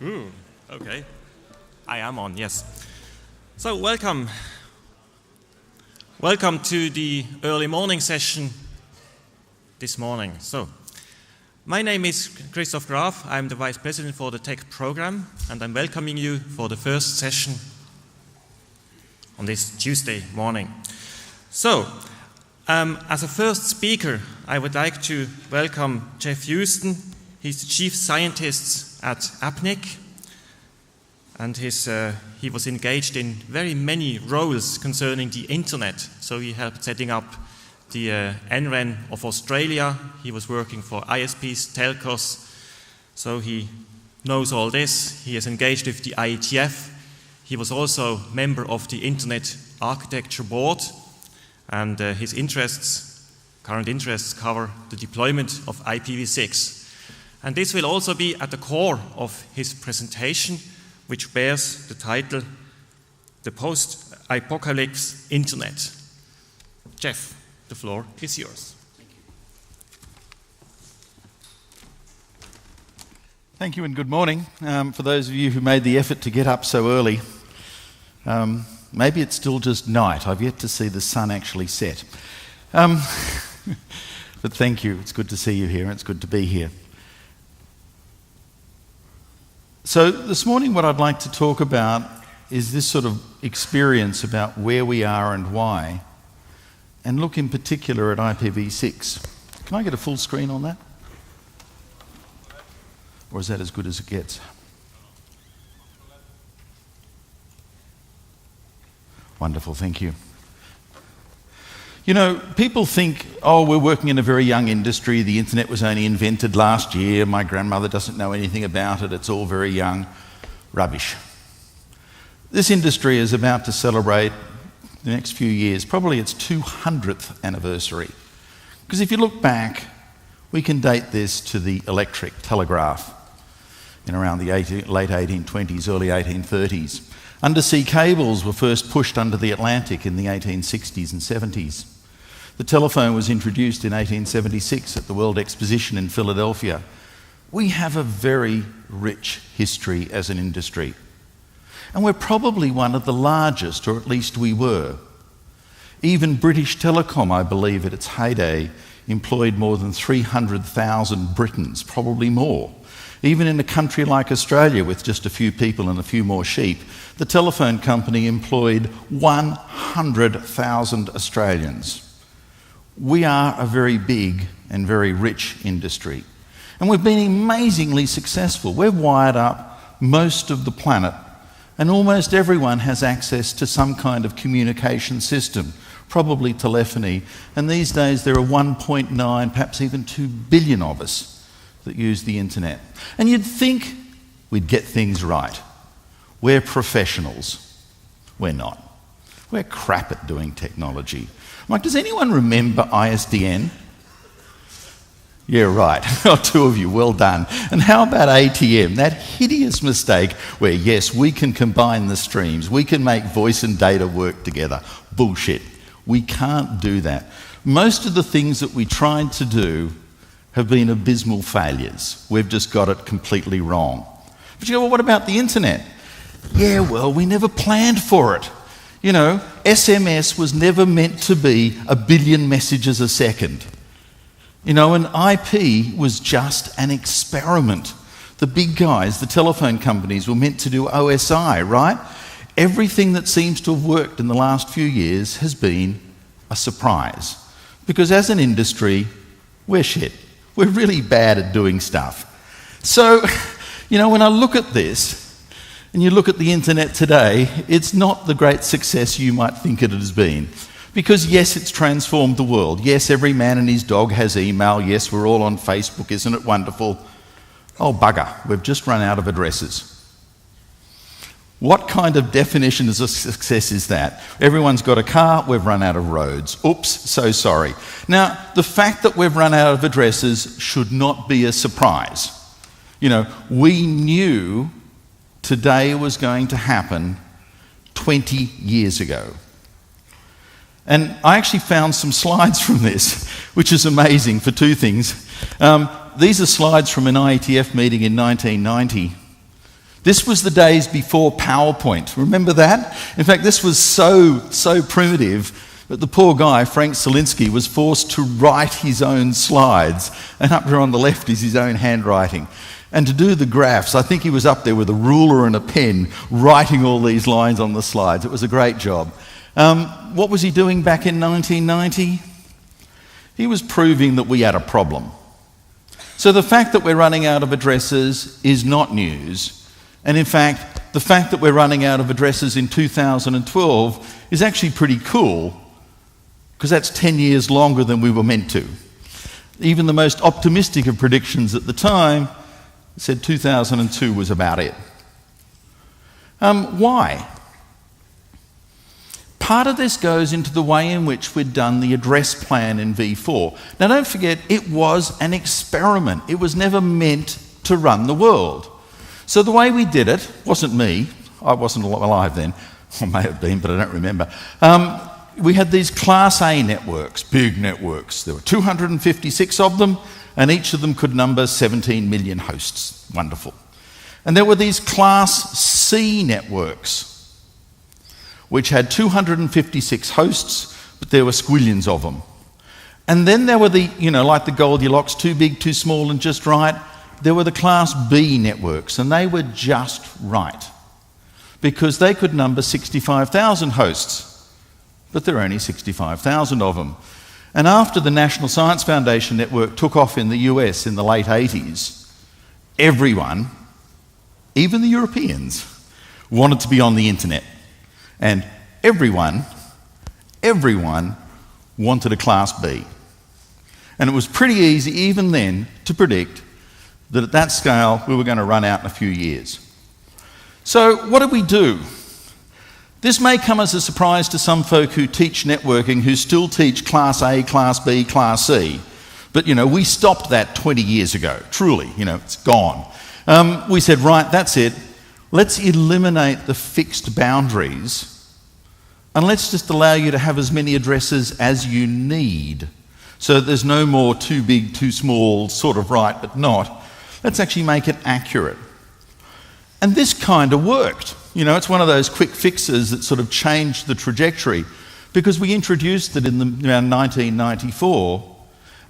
Ooh, okay. I am on, yes. So welcome. Welcome to the early morning session this morning. So, my name is Christoph Graf. I'm the Vice President for the Tech Program, and I'm welcoming you for the first session on this Tuesday morning. So, as a first speaker, I would like to welcome Geoff Huston. He's the Chief Scientist at APNIC, and he was engaged in very many roles concerning the Internet. So he helped setting up the NREN of Australia. He was working for ISPs, telcos, so he knows all this. He is engaged with the IETF. He was also member of the Internet Architecture Board, and his current interests cover the deployment of IPv6. And this will also be at the core of his presentation, which bears the title, The Post-Ipocalypse Internet. Geoff, the floor is yours. Thank you and good morning. For those of you who made the effort to get up so early, maybe it's still just night. I've yet to see the sun actually set. But thank you. It's good to see you here. It's good to be here. So this morning what I'd like to talk about is this sort of experience about where we are and why, and look in particular at IPv6. Can I get a full screen on that? Or is that as good as it gets? Wonderful, thank you. You know, people think, oh, we're working in a very young industry, the internet was only invented last year, my grandmother doesn't know anything about it, it's all very young. Rubbish. This industry is about to celebrate the next few years, probably its 200th anniversary. Because if you look back, we can date this to the electric telegraph in around the late 1820s, early 1830s. Undersea cables were first pushed under the Atlantic in the 1860s and 70s. The telephone was introduced in 1876 at the World Exposition in Philadelphia. We have a very rich history as an industry. And we're probably one of the largest, or at least we were. Even British Telecom, I believe, at its heyday, employed more than 300,000 Britons, probably more. Even in a country like Australia, with just a few people and a few more sheep, the telephone company employed 100,000 Australians. We are a very big and very rich industry. And we've been amazingly successful. We've wired up most of the planet, and almost everyone has access to some kind of communication system, probably telephony. And these days there are 1.9, perhaps even 2 billion of us that use the internet. And you'd think we'd get things right. We're professionals. We're not. We're crap at doing technology. Like, does anyone remember ISDN? Yeah, right. Oh, 2 of you, well done. And how about ATM? That hideous mistake where, yes, we can combine the streams, we can make voice and data work together. Bullshit. We can't do that. Most of the things that we tried to do have been abysmal failures. We've just got it completely wrong. But you go, well, what about the internet? Yeah, well, we never planned for it. You know, SMS was never meant to be 1 billion messages a second. You know, an IP was just an experiment. The big guys, the telephone companies, were meant to do OSI, right? Everything that seems to have worked in the last few years has been a surprise. Because as an industry, we're shit. We're really bad at doing stuff. So, you know, when I look at this, and you look at the internet today, it's not the great success you might think it has been. Because yes, it's transformed the world. Yes, every man and his dog has email. Yes, we're all on Facebook. Isn't it wonderful? Oh, bugger, we've just run out of addresses. What kind of definition of success is that? Everyone's got a car, we've run out of roads. Oops, so sorry. Now, the fact that we've run out of addresses should not be a surprise. You know, we knew today was going to happen 20 years ago. And I actually found some slides from this, which is amazing for 2 things. These are slides from an IETF meeting in 1990. This was the days before PowerPoint. Remember that? In fact, this was so primitive that the poor guy, Frank Selinsky, was forced to write his own slides. And up there on the left is his own handwriting. And to do the graphs, I think he was up there with a ruler and a pen, writing all these lines on the slides. It was a great job. What was he doing back in 1990? He was proving that we had a problem. So the fact that we're running out of addresses is not news. And in fact, the fact that we're running out of addresses in 2012 is actually pretty cool, because that's 10 years longer than we were meant to. Even the most optimistic of predictions at the time said 2002 was about it. Why? Part of this goes into the way in which we'd done the address plan in V4. Now don't forget, it was an experiment. It was never meant to run the world. So the way we did it, wasn't me, I wasn't alive then, I may have been, but I don't remember. We had these Class A networks, big networks. There were 256 of them, and each of them could number 17 million hosts. Wonderful. And there were these Class C networks, which had 256 hosts, but there were squillions of them. And then there were the, like the Goldilocks, too big, too small, and just right. There were the Class B networks, and they were just right, because they could number 65,000 hosts, but there are only 65,000 of them. And after the National Science Foundation network took off in the US in the late 80s, everyone, even the Europeans, wanted to be on the internet. And everyone wanted a Class B. And it was pretty easy, even then, to predict that at that scale we were going to run out in a few years. So what did we do? This may come as a surprise to some folk who teach networking, who still teach Class A, Class B, Class C. But we stopped that 20 years ago, truly, it's gone. We said, right, that's it. Let's eliminate the fixed boundaries, and let's just allow you to have as many addresses as you need. So there's no more too big, too small, sort of right, but not. Let's actually make it accurate. And this kind of worked. It's one of those quick fixes that sort of changed the trajectory, because we introduced it in around 1994,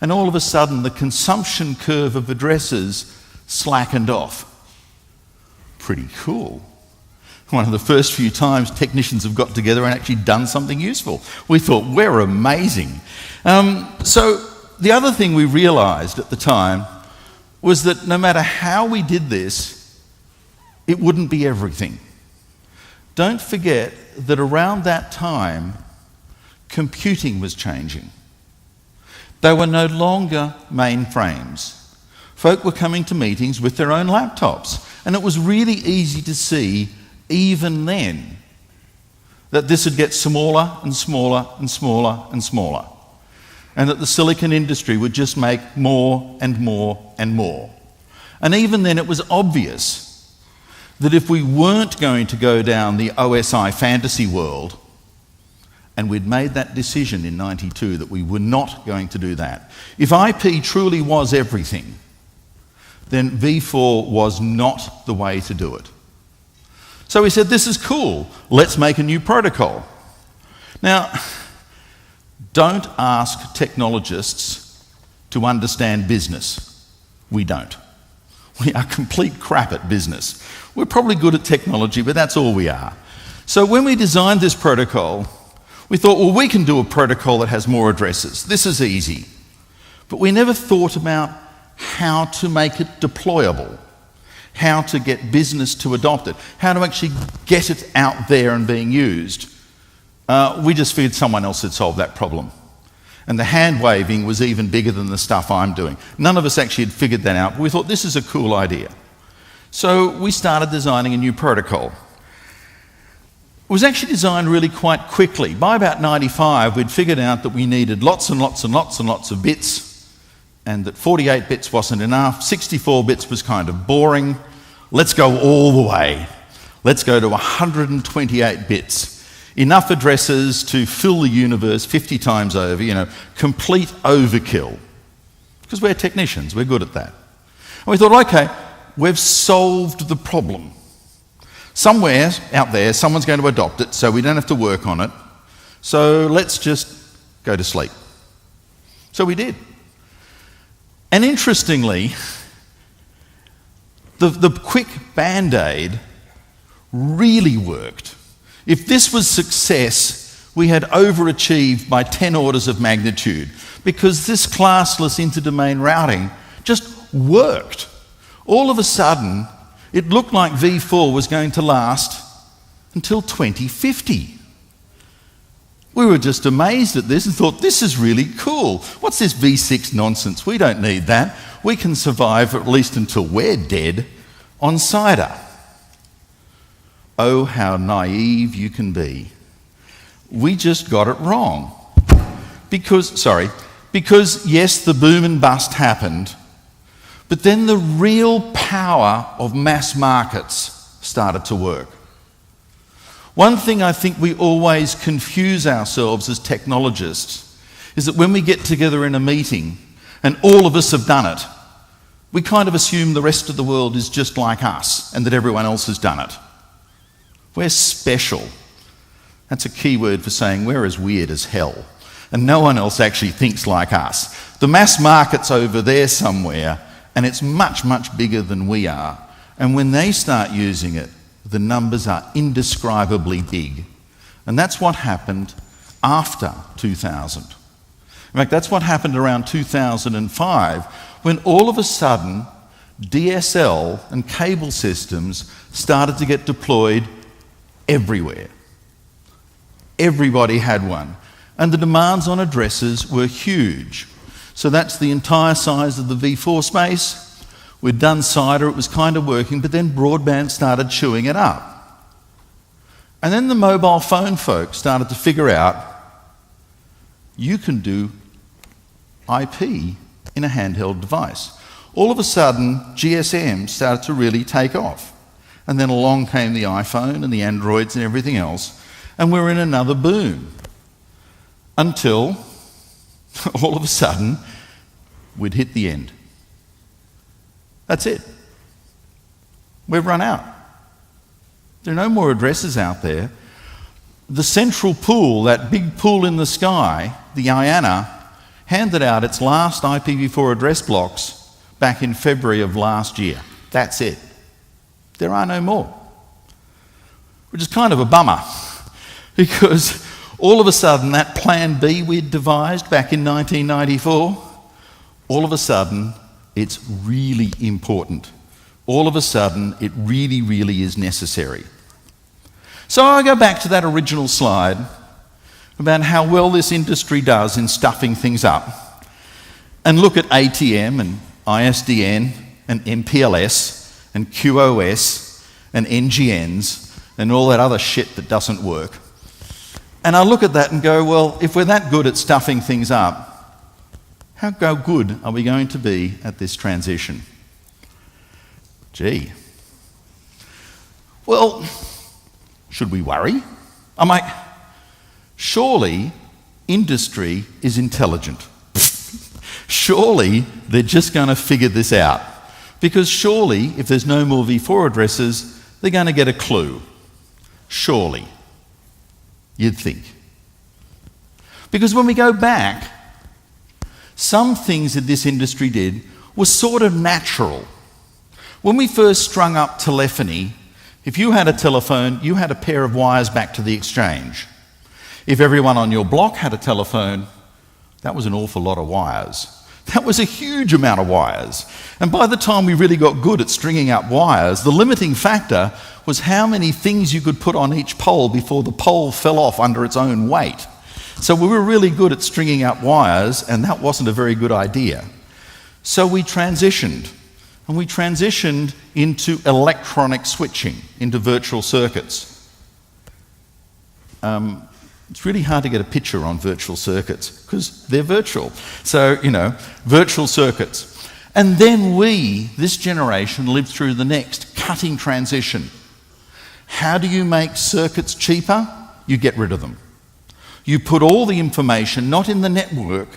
and all of a sudden the consumption curve of addresses slackened off. Pretty cool. One of the first few times technicians have got together and actually done something useful. We thought, we're amazing. So the other thing we realised at the time was that no matter how we did this, it wouldn't be everything. Don't forget that around that time, computing was changing. They were no longer mainframes. Folk were coming to meetings with their own laptops, and it was really easy to see, even then, that this would get smaller and smaller and smaller and smaller, and that the silicon industry would just make more and more and more. And even then it was obvious that if we weren't going to go down the OSI fantasy world, and we'd made that decision in '92 that we were not going to do that, if IP truly was everything, then V4 was not the way to do it. So we said, this is cool, let's make a new protocol. Now, don't ask technologists to understand business. We don't. We are complete crap at business. We're probably good at technology, but that's all we are. So when we designed this protocol, we thought, well, we can do a protocol that has more addresses. This is easy. But we never thought about how to make it deployable, how to get business to adopt it, how to actually get it out there and being used. We just figured someone else had solved that problem. And the hand waving was even bigger than the stuff I'm doing. None of us actually had figured that out, but we thought this is a cool idea. So we started designing a new protocol. It was actually designed really quite quickly. By about 95, we'd figured out that we needed lots and lots and lots and lots of bits, and that 48 bits wasn't enough, 64 bits was kind of boring. Let's go all the way. Let's go to 128 bits. Enough addresses to fill the universe 50 times over, complete overkill. Because we're technicians, we're good at that. And we thought, okay, we've solved the problem. Somewhere out there, someone's going to adopt it, so we don't have to work on it. So let's just go to sleep. So we did. And interestingly, the quick Band-Aid really worked. If this was success, we had overachieved by 10 orders of magnitude, because this classless interdomain routing just worked. All of a sudden, it looked like V4 was going to last until 2050. We were just amazed at this and thought, this is really cool. What's this V6 nonsense? We don't need that. We can survive at least until we're dead on cider. Oh, how naive you can be. We just got it wrong. Because yes, the boom and bust happened, but then the real power of mass markets started to work. One thing I think we always confuse ourselves as technologists is that when we get together in a meeting and all of us have done it, we kind of assume the rest of the world is just like us and that everyone else has done it. We're special. That's a key word for saying we're as weird as hell, and no one else actually thinks like us. The mass market's over there somewhere, and it's much, much bigger than we are. And when they start using it, the numbers are indescribably big. And that's what happened after 2000. In fact, that's what happened around 2005, when all of a sudden DSL and cable systems started to get deployed everywhere. Everybody had one. And the demands on addresses were huge. So that's the entire size of the V4 space. We'd done CIDR, it was kind of working, but then broadband started chewing it up. And then the mobile phone folks started to figure out you can do IP in a handheld device. All of a sudden, GSM started to really take off. And then along came the iPhone and the Androids and everything else, and we're in another boom. Until, all of a sudden, we'd hit the end. That's it. We've run out. There are no more addresses out there. The central pool, that big pool in the sky, the IANA, handed out its last IPv4 address blocks back in February of last year. That's it. There are no more. Which is kind of a bummer, because all of a sudden that plan B we'd devised back in 1994, all of a sudden it's really important. All of a sudden it really, really is necessary. So I go back to that original slide about how well this industry does in stuffing things up, and look at ATM and ISDN and MPLS and QoS and NGNs and all that other shit that doesn't work. And I look at that and go, well, if we're that good at stuffing things up, how good are we going to be at this transition? Gee. Well, should we worry? I'm like, surely industry is intelligent. Surely they're just going to figure this out. Because surely, if there's no more V4 addresses, they're going to get a clue. Surely. You'd think. Because when we go back, some things that this industry did were sort of natural. When we first strung up telephony, if you had a telephone, you had a pair of wires back to the exchange. If everyone on your block had a telephone, that was an awful lot of wires. That was a huge amount of wires. And by the time we really got good at stringing up wires, the limiting factor was how many things you could put on each pole before the pole fell off under its own weight. So we were really good at stringing up wires, and that wasn't a very good idea. So we transitioned, and we transitioned into electronic switching, into virtual circuits. It's really hard to get a picture on virtual circuits because they're virtual. So, virtual circuits. And then we, this generation, lived through the next cutting transition. How do you make circuits cheaper? You get rid of them. You put all the information not in the network,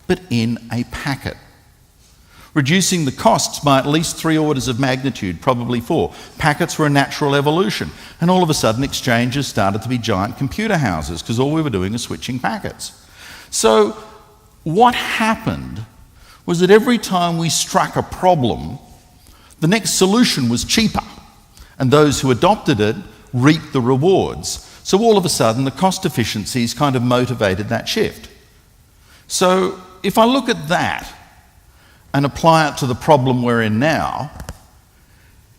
but in a packet. reducing the costs by at least 3 orders of magnitude, probably 4. Packets were a natural evolution, and all of a sudden exchanges started to be giant computer houses because all we were doing was switching packets. So what happened was that every time we struck a problem, the next solution was cheaper, and those who adopted it reaped the rewards. So all of a sudden the cost efficiencies kind of motivated that shift. So if I look at that and apply it to the problem we're in now,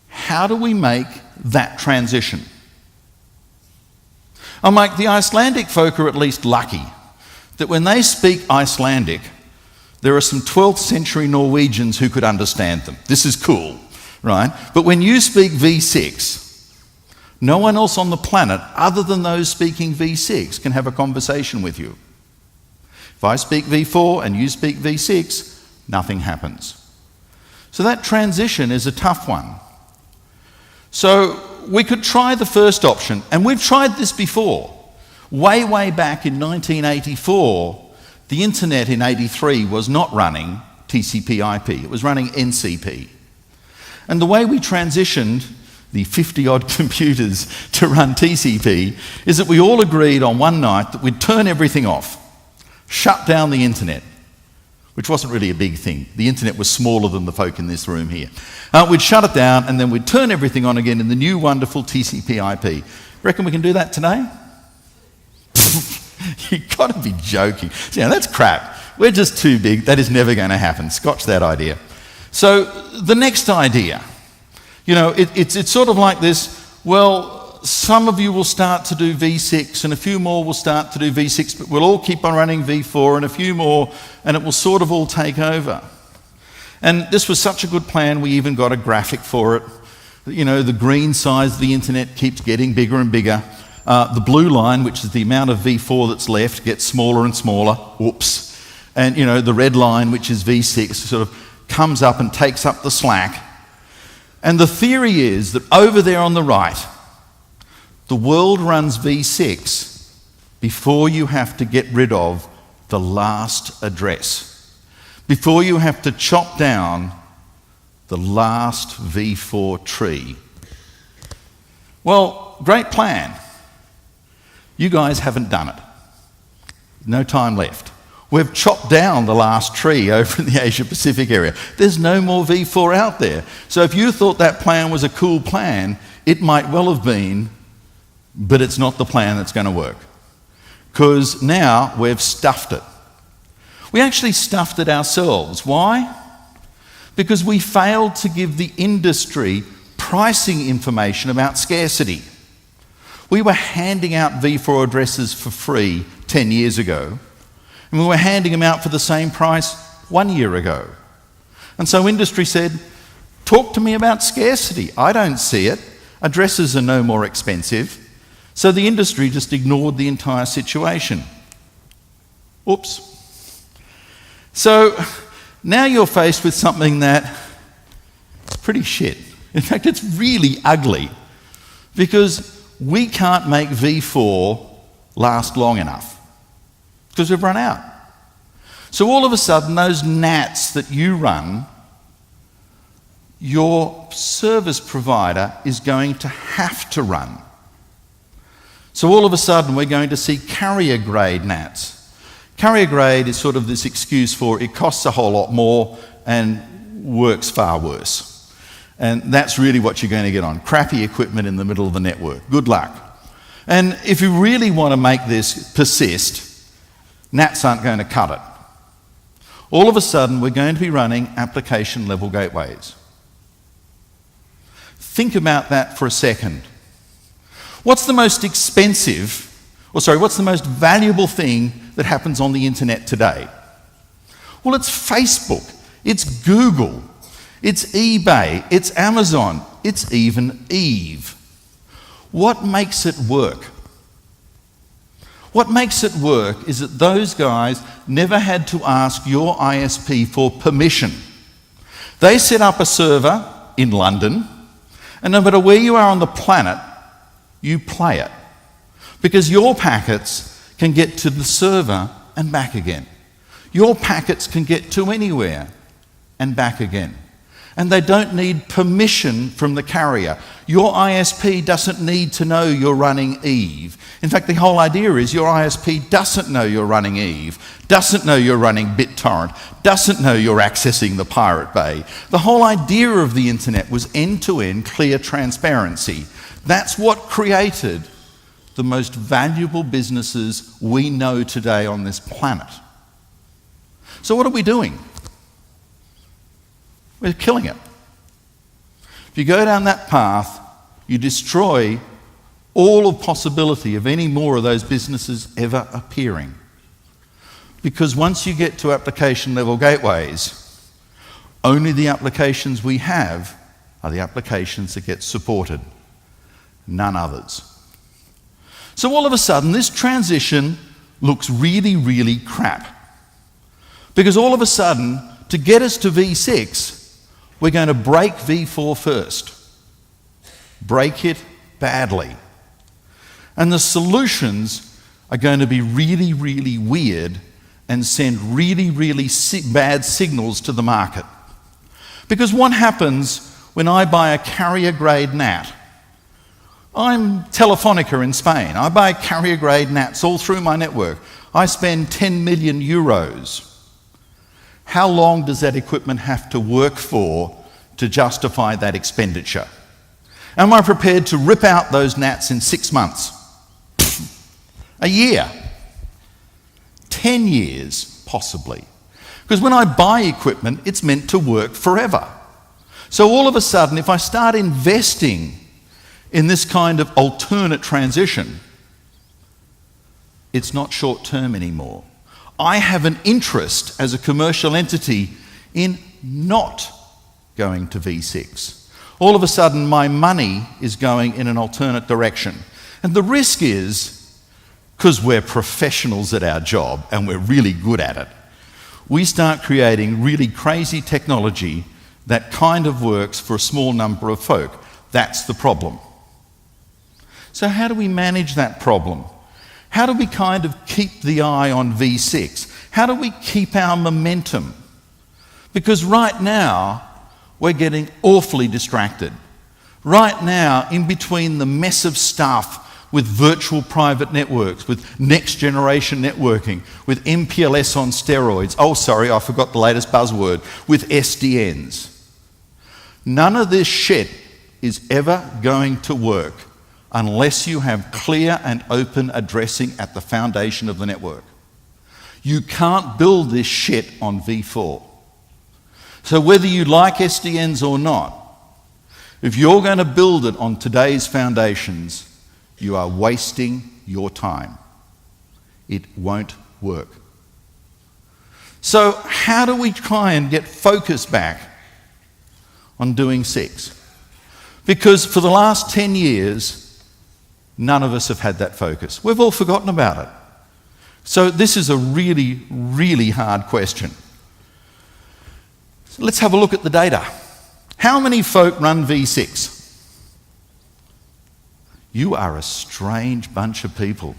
how do we make that transition? I'm like, the Icelandic folk are at least lucky that when they speak Icelandic, there are some 12th century Norwegians who could understand them. This is cool, right? But when you speak V6, no one else on the planet other than those speaking V6 can have a conversation with you. If I speak V4 and you speak V6, nothing happens. So that transition is a tough one. So we could try the first option, and we've tried this before. Way back in 1984, the internet in 83 was not running TCP/IP, it was running NCP. And the way we transitioned the 50-odd computers to run TCP is that we all agreed on one night that we'd turn everything off, shut down the internet, which wasn't really a big thing. The internet was smaller than the folk in this room here. We'd shut it down and then we'd turn everything on again in the new wonderful TCP/IP. Reckon we can do that today? You've got to be joking. So, that's crap. We're just too big. That is never going to happen. Scotch that idea. So the next idea, it's sort of like this. Well, some of you will start to do V6 and a few more will start to do V6, but we'll all keep on running V4 and a few more, and it will sort of all take over. And this was such a good plan, we even got a graphic for it. The green size of the internet keeps getting bigger and bigger. The blue line, which is the amount of V4 that's left, gets smaller and smaller. Whoops. And, the red line, which is V6, sort of comes up and takes up the slack. And the theory is that over there on the right, the world runs V6 before you have to get rid of the last address, before you have to chop down the last V4 tree. Well, great plan. You guys haven't done it. No time left. We've chopped down the last tree over in the Asia-Pacific area. There's no more V4 out there. So if you thought that plan was a cool plan, it might well have been, but it's not the plan that's going to work. Because now we've stuffed it. We actually stuffed it ourselves. Why? Because we failed to give the industry pricing information about scarcity. We were handing out V4 addresses for free 10 years ago, and we were handing them out for the same price 1 year ago. And so industry said, talk to me about scarcity. I don't see it. Addresses are no more expensive. So the industry just ignored the entire situation. Oops. So now you're faced with something that's pretty shit. In fact, it's really ugly because we can't make V4 last long enough because we've run out. So all of a sudden, those NATs that you run, your service provider is going to have to run. So all of a sudden, we're going to see carrier-grade NATs. Carrier-grade is sort of this excuse for it costs a whole lot more and works far worse. And that's really what you're going to get on. Crappy equipment in the middle of the network. Good luck. And if you really want to make this persist, NATs aren't going to cut it. All of a sudden, we're going to be running application-level gateways. Think about that for a second. What's the most what's the most valuable thing that happens on the internet today? Well, it's Facebook, it's Google, it's eBay, it's Amazon, it's even Eve. What makes it work? What makes it work is that those guys never had to ask your ISP for permission. They set up a server in London, and no matter where you are on the planet, you play it. Because your packets can get to the server and back again. Your packets can get to anywhere and back again. And they don't need permission from the carrier. Your ISP doesn't need to know you're running Eve. In fact, the whole idea is your ISP doesn't know you're running Eve, doesn't know you're running BitTorrent, doesn't know you're accessing the Pirate Bay. The whole idea of the internet was end-to-end clear transparency. That's what created the most valuable businesses we know today on this planet. So what are we doing? We're killing it. If you go down that path, you destroy all of possibility of any more of those businesses ever appearing. Because once you get to application level gateways, only the applications we have are the applications that get supported, none others. So all of a sudden, this transition looks really, really crap. Because all of a sudden, to get us to V6, we're going to break V4 first. Break it badly. And the solutions are going to be really, really weird and send really, really bad signals to the market. Because what happens when I buy a carrier-grade NAT? I'm Telefonica in Spain. I buy carrier-grade NATs all through my network. I spend 10 million euros. How long does that equipment have to work for to justify that expenditure? Am I prepared to rip out those NATs in 6 months? A year? 10 years, possibly. Because when I buy equipment, it's meant to work forever. So all of a sudden, if I start investing in this kind of alternate transition, it's not short-term anymore. I have an interest as a commercial entity in not going to V6. All of a sudden, my money is going in an alternate direction. And the risk is, because we're professionals at our job and we're really good at it, we start creating really crazy technology that kind of works for a small number of folk. That's the problem. So how do we manage that problem? How do we kind of keep the eye on V6? How do we keep our momentum? Because right now, we're getting awfully distracted. Right now, in between the mess of stuff with virtual private networks, with next generation networking, with MPLS on steroids, oh sorry, I forgot the latest buzzword, with SDNs. None of this shit is ever going to work unless you have clear and open addressing at the foundation of the network. You can't build this shit on V4. So whether you like SDNs or not, if you're going to build it on today's foundations, you are wasting your time. It won't work. So how do we try and get focus back on doing 6? Because for the last 10 years, none of us have had that focus. We've all forgotten about it. So this is a really, really hard question. So let's have a look at the data. How many folk run V6? You are a strange bunch of people,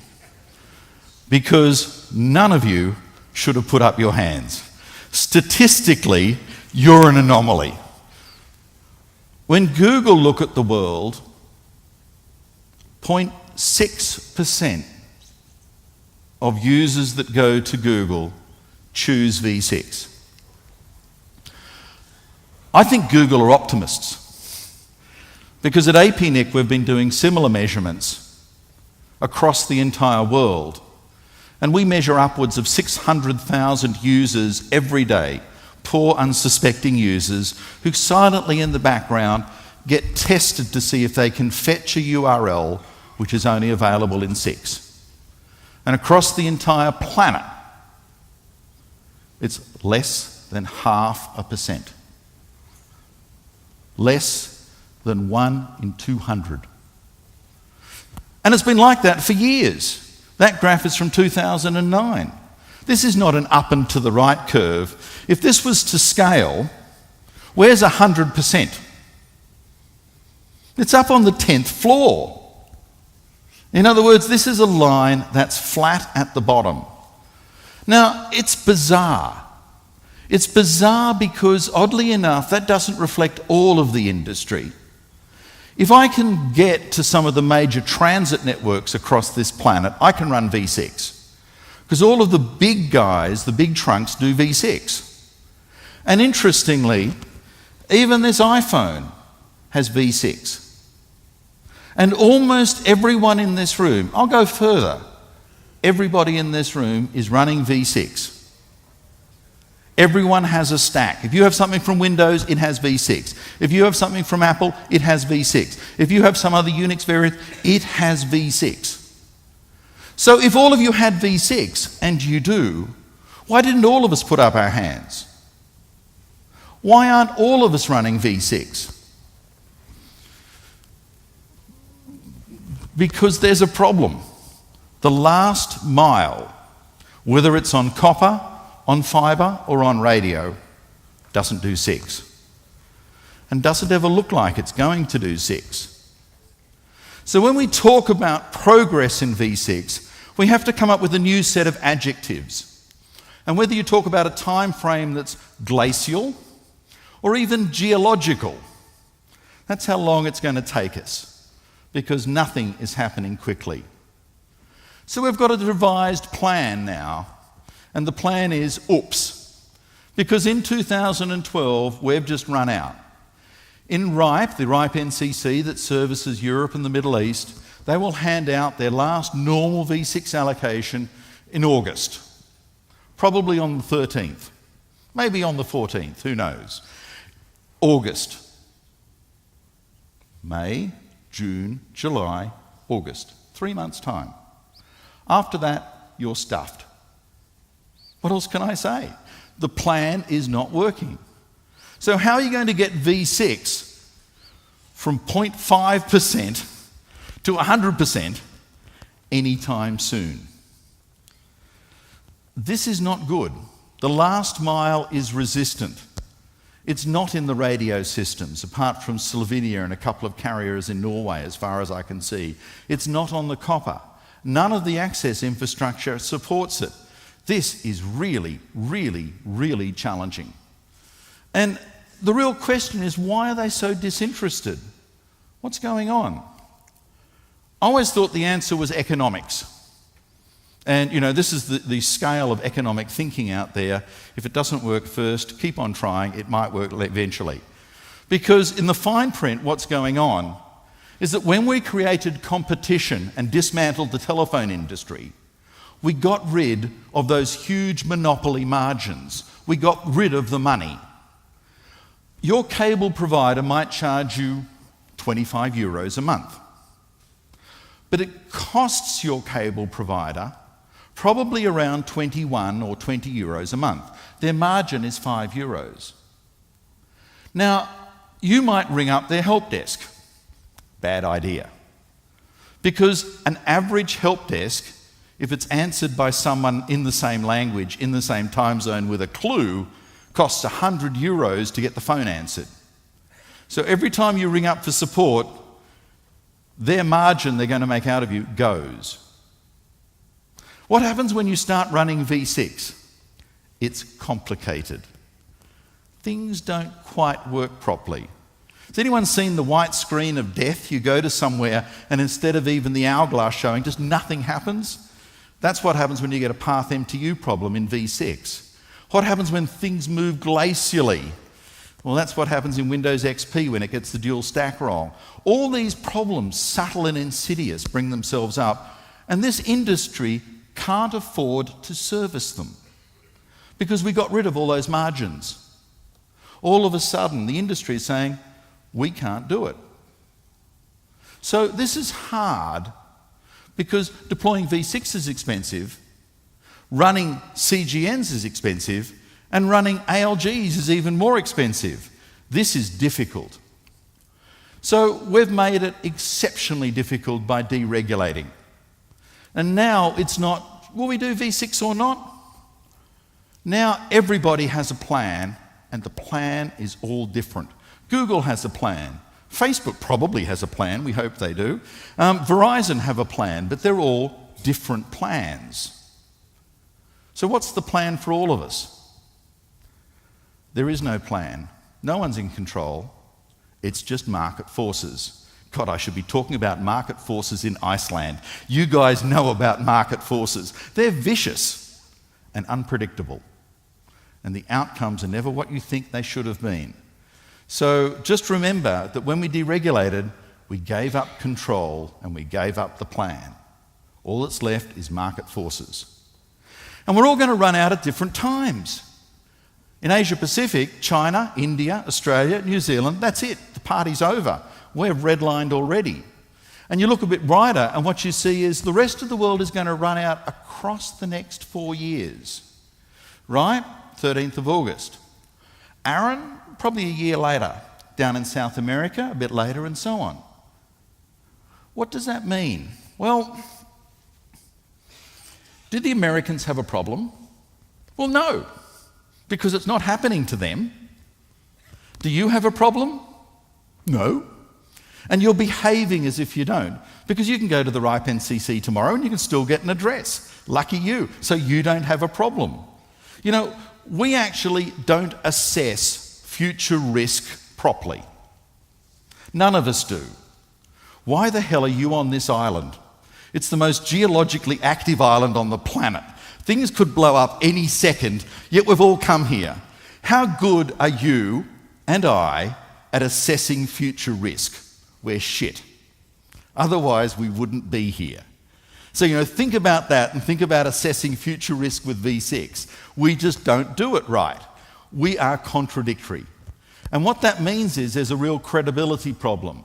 because none of you should have put up your hands. Statistically, you're an anomaly. When Google look at the world, 0.6% of users that go to Google choose V6. I think Google are optimists, because at APNIC we've been doing similar measurements across the entire world, and we measure upwards of 600,000 users every day, poor unsuspecting users who silently in the background get tested to see if they can fetch a URL which is only available in 6. And across the entire planet, it's less than 0.5%. Less than 1 in 200. And it's been like that for years. That graph is from 2009. This is not an up and to the right curve. If this was to scale, where's 100%? It's up on the 10th floor. In other words, this is a line that's flat at the bottom. Now, it's bizarre. It's bizarre because, oddly enough, that doesn't reflect all of the industry. If I can get to some of the major transit networks across this planet, I can run V6. Because all of the big guys, the big trunks, do V6. And interestingly, even this iPhone has V6. And almost everyone in this room, I'll go further, everybody in this room is running V6. Everyone has a stack. If you have something from Windows, it has V6. If you have something from Apple, it has V6. If you have some other Unix variant, it has V6. So if all of you had V6, and you do, why didn't all of us put up our hands? Why aren't all of us running V6? Because there's a problem. The last mile, whether it's on copper, on fibre or on radio, doesn't do 6. And doesn't ever look like it's going to do 6. So when we talk about progress in V6, we have to come up with a new set of adjectives. And whether you talk about a time frame that's glacial or even geological, that's how long it's going to take us, because nothing is happening quickly. So we've got a revised plan now, and the plan is oops, because in 2012 we've just run out. In RIPE, the RIPE NCC that services Europe and the Middle East, they will hand out their last normal V6 allocation in August, probably on the 13th, maybe on the 14th, who knows. August. May, June, July, August. 3 months' time. After that, you're stuffed. What else can I say? The plan is not working. So how are you going to get V6 from 0.5% to 100% anytime soon? This is not good. The last mile is resistant. It's not in the radio systems, apart from Slovenia and a couple of carriers in Norway, as far as I can see. It's not on the copper. None of the access infrastructure supports it. This is really, really, really challenging. And the real question is, why are they so disinterested? What's going on? I always thought the answer was economics. And, you know, this is the scale of economic thinking out there. If it doesn't work first, keep on trying. It might work eventually. Because in the fine print, what's going on is that when we created competition and dismantled the telephone industry, we got rid of those huge monopoly margins. We got rid of the money. Your cable provider might charge you 25 euros a month. But it costs your cable provider probably around 21 or 20 euros a month. Their margin is 5 euros. Now, you might ring up their help desk. Bad idea. Because an average help desk, if it's answered by someone in the same language, in the same time zone with a clue, costs 100 euros to get the phone answered. So every time you ring up for support, their margin they're going to make out of you goes. What happens when you start running V6? It's complicated. Things don't quite work properly. Has anyone seen the white screen of death? You go to somewhere and instead of even the hourglass showing, just nothing happens? That's what happens when you get a path MTU problem in V6. What happens when things move glacially? Well, that's what happens in Windows XP when it gets the dual stack wrong. All these problems, subtle and insidious, bring themselves up, and this industry can't afford to service them because we got rid of all those margins. All of a sudden, the industry is saying, we can't do it. So this is hard because deploying V6 is expensive, running CGNs is expensive, and running ALGs is even more expensive. This is difficult. So we've made it exceptionally difficult by deregulating. And now it's not, will we do V6 or not? Now everybody has a plan, and the plan is all different. Google has a plan. Facebook probably has a plan, we hope they do. Verizon have a plan, but they're all different plans. So what's the plan for all of us? There is no plan. No one's in control. It's just market forces. God, I should be talking about market forces in Iceland. You guys know about market forces. They're vicious and unpredictable. And the outcomes are never what you think they should have been. So just remember that when we deregulated, we gave up control and we gave up the plan. All that's left is market forces. And we're all going to run out at different times. In Asia Pacific, China, India, Australia, New Zealand, that's it. The party's over. We're redlined already. And you look a bit brighter and what you see is the rest of the world is going to run out across the next 4 years. Right? 13th of August. Aaron, probably a year later, down in South America, a bit later, and so on. What does that mean? Well, did the Americans have a problem? Well, no, because it's not happening to them. Do you have a problem? No. And you're behaving as if you don't, because you can go to the RIPE NCC tomorrow and you can still get an address. Lucky you. So you don't have a problem. You know, we actually don't assess future risk properly. None of us do. Why the hell are you on this island? It's the most geologically active island on the planet. Things could blow up any second, yet we've all come here. How good are you and I at assessing future risk? We're shit. Otherwise, we wouldn't be here. So, think about that and think about assessing future risk with V6. We just don't do it right. We are contradictory. And what that means is there's a real credibility problem.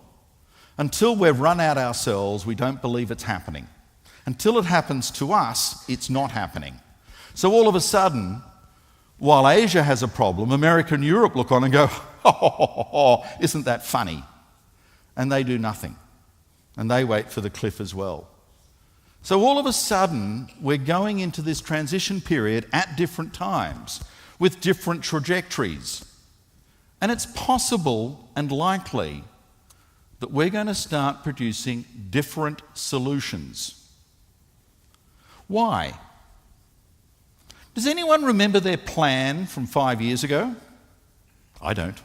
Until we've run out ourselves, we don't believe it's happening. Until it happens to us, it's not happening. So all of a sudden, while Asia has a problem, America and Europe look on and go, isn't that funny? And they do nothing. And they wait for the cliff as well. So all of a sudden, we're going into this transition period at different times with different trajectories. And it's possible and likely that we're going to start producing different solutions. Why? Does anyone remember their plan from 5 years ago? I don't.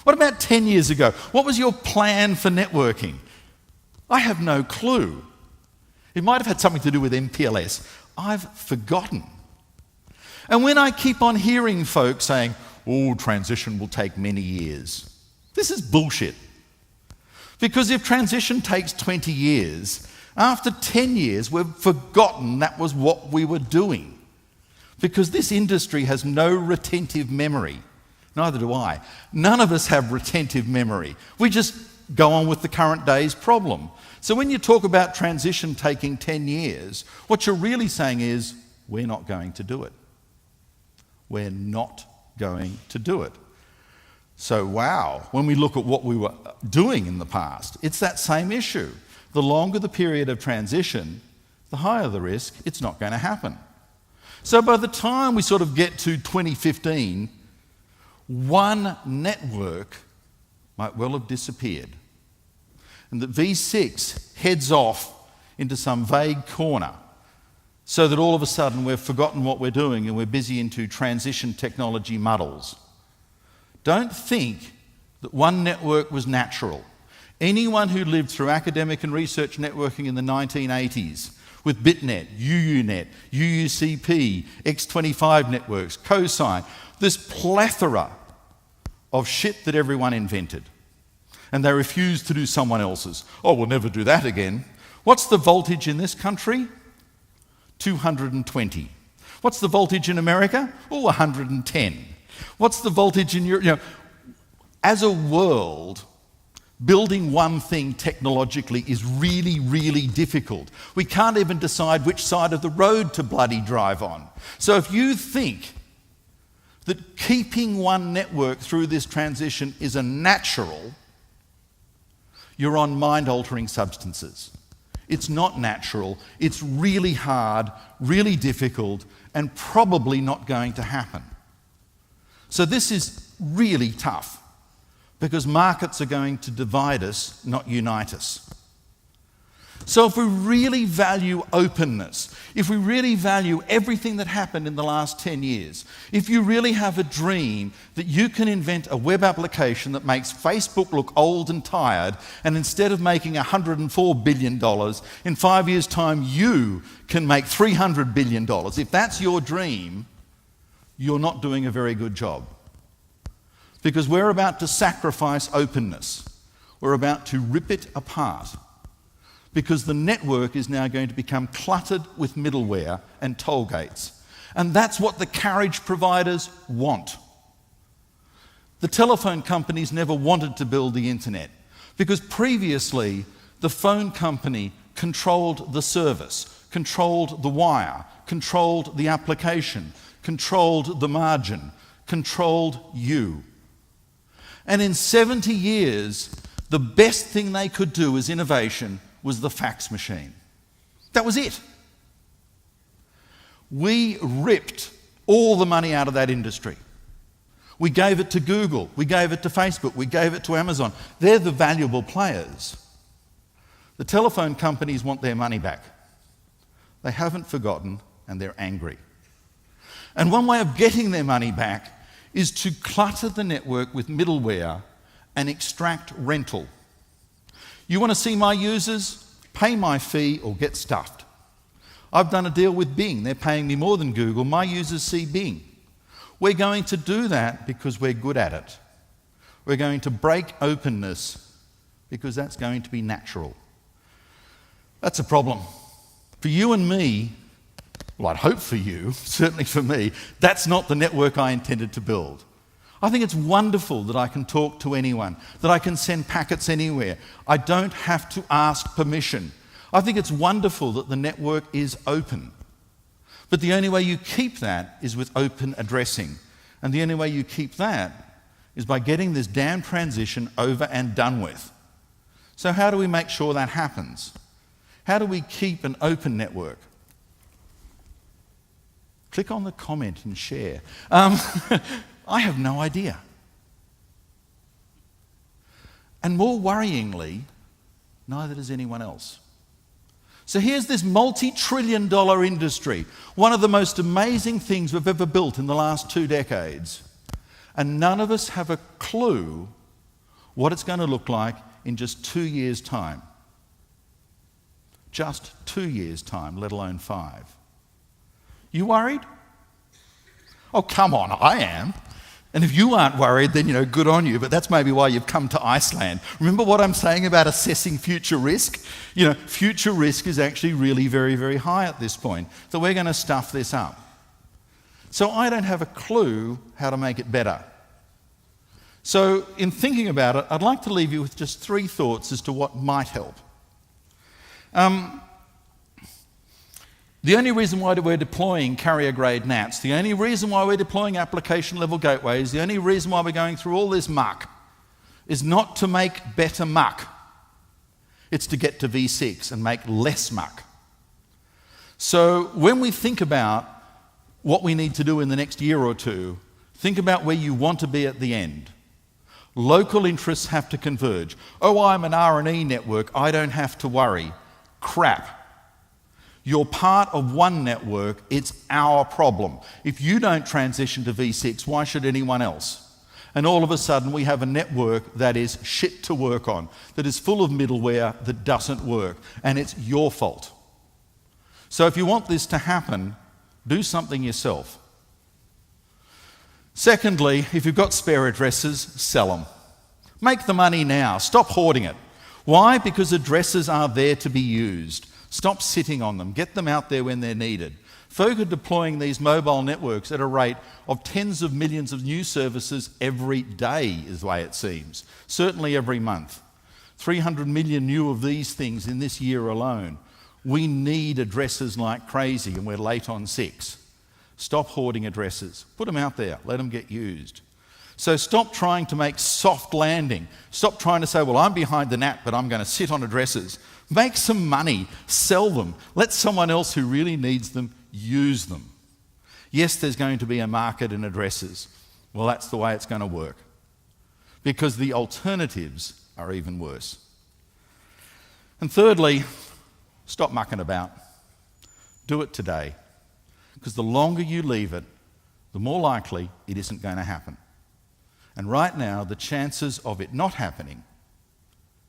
What about 10 years ago? What was your plan for networking? I have no clue. It might have had something to do with MPLS. I've forgotten. And when I keep on hearing folks saying, transition will take many years, this is bullshit. Because if transition takes 20 years, after 10 years, we've forgotten that was what we were doing. Because this industry has no retentive memory. Neither do I. None of us have retentive memory. We just go on with the current day's problem. So when you talk about transition taking 10 years, what you're really saying is, we're not going to do it. We're not going to do it. So wow, when we look at what we were doing in the past, it's that same issue. The longer the period of transition, the higher the risk it's not going to happen. So by the time we sort of get to 2015, one network might well have disappeared. And that V6 heads off into some vague corner so that all of a sudden we've forgotten what we're doing and we're busy into transition technology muddles. Don't think that one network was natural. Anyone who lived through academic and research networking in the 1980s with BitNet, UUNet, UUCP, X25 networks, Cosine, this plethora of shit that everyone invented. And they refused to do someone else's. We'll never do that again. What's the voltage in this country? 220. What's the voltage in America? 110. What's the voltage in Europe? As a world, building one thing technologically is really, really difficult. We can't even decide which side of the road to bloody drive on. So if you think that keeping one network through this transition is a natural, you're on mind-altering substances. It's not natural, it's really hard, really difficult, and probably not going to happen. So this is really tough, because markets are going to divide us, not unite us. So if we really value openness, if we really value everything that happened in the last 10 years, if you really have a dream that you can invent a web application that makes Facebook look old and tired, and instead of making $104 billion, in 5 years' time you can make $300 billion, if that's your dream, you're not doing a very good job. Because we're about to sacrifice openness. We're about to rip it apart. Because the network is now going to become cluttered with middleware and toll gates. And that's what the carriage providers want. The telephone companies never wanted to build the internet because previously the phone company controlled the service, controlled the wire, controlled the application, controlled the margin, controlled you. And in 70 years, the best thing they could do as innovation was the fax machine. That was it. We ripped all the money out of that industry. We gave it to Google, we gave it to Facebook, we gave it to Amazon. They're the valuable players. The telephone companies want their money back. They haven't forgotten and they're angry. And one way of getting their money back is to clutter the network with middleware and extract rental. You want to see my users? Pay my fee or get stuffed. I've done a deal with Bing. They're paying me more than Google. My users see Bing. We're going to do that because we're good at it. We're going to break openness because that's going to be natural. That's a problem. For you and me, well, I'd hope for you, certainly for me, that's not the network I intended to build. I think it's wonderful that I can talk to anyone, that I can send packets anywhere. I don't have to ask permission. I think it's wonderful that the network is open. But the only way you keep that is with open addressing. And the only way you keep that is by getting this damn transition over and done with. So how do we make sure that happens? How do we keep an open network? Click on the comment and share. I have no idea. And more worryingly, neither does anyone else. So here's this multi-trillion-dollar industry, one of the most amazing things we've ever built in the last 2 decades, and none of us have a clue what it's going to look like in just 2 years' time. Just 2 years' time, let alone 5. You worried? Oh, come on, I am. And if you aren't worried, then, good on you, but that's maybe why you've come to Iceland. Remember what I'm saying about assessing future risk? Future risk is actually really very, very high at this point. So we're going to stuff this up. So I don't have a clue how to make it better. So in thinking about it, I'd like to leave you with just 3 thoughts as to what might help. The only reason why we're deploying carrier-grade NATs, the only reason why we're deploying application-level gateways, the only reason why we're going through all this muck is not to make better muck. It's to get to V6 and make less muck. So when we think about what we need to do in the next year or 2, think about where you want to be at the end. Local interests have to converge. Oh, I'm an R&E network, I don't have to worry. Crap. You're part of one network, it's our problem. If you don't transition to V6, why should anyone else? And all of a sudden we have a network that is shit to work on, that is full of middleware that doesn't work, and it's your fault. So if you want this to happen, do something yourself. Secondly, if you've got spare addresses, sell them. Make the money now, stop hoarding it. Why? Because addresses are there to be used. Stop sitting on them. Get them out there when they're needed. Folk are deploying these mobile networks at a rate of tens of millions of new services every day, is the way it seems. Certainly every month. 300 million new of these things in this year alone. We need addresses like crazy, and we're late on 6. Stop hoarding addresses. Put them out there. Let them get used. So stop trying to make soft landing. Stop trying to say, well, I'm behind the NAT, but I'm going to sit on addresses. Make some money, sell them. Let someone else who really needs them use them. Yes, there's going to be a market in addresses. Well, that's the way it's going to work. Because the alternatives are even worse. And thirdly, Stop mucking about. Do it today. Because the longer you leave it, the more likely it isn't going to happen. And right now, the chances of it not happening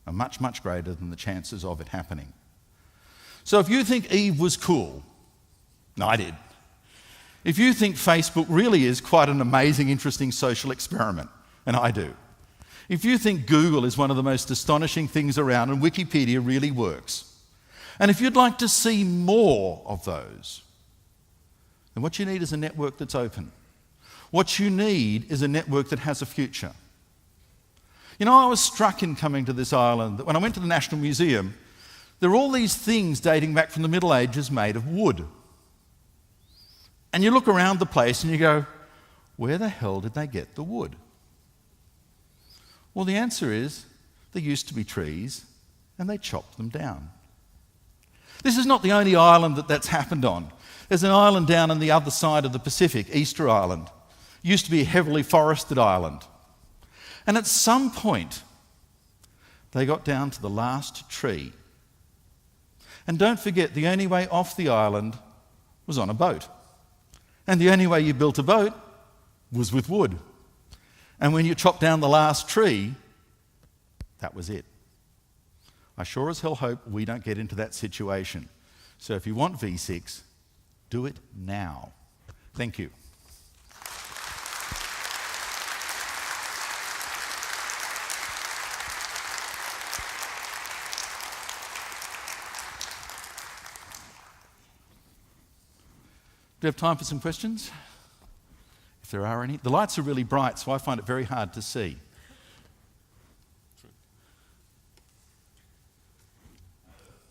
are much, much greater than the chances of it happening. So if you think Eve was cool, no, I did. If you think Facebook really is quite an amazing, interesting social experiment, and I do. If you think Google is one of the most astonishing things around and Wikipedia really works, and if you'd like to see more of those, then what you need is a network that's open. What you need is a network that has a future. You know, I was struck in coming to this island that when I went to the National Museum, there are all these things dating back from the Middle Ages made of wood. And you look around the place and you go, where the hell did they get the wood? Well, the answer is, there used to be trees and they chopped them down. This is not the only island that's happened on. There's an island down on the other side of the Pacific, Easter Island. It used to be a heavily forested island. And at some point, they got down to the last tree. And don't forget, the only way off the island was on a boat. And the only way you built a boat was with wood. And when you chopped down the last tree, that was it. I sure as hell hope we don't get into that situation. So if you want V6, do it now. Thank you. Do we have time for some questions? If there are any. The lights are really bright, so I find it very hard to see.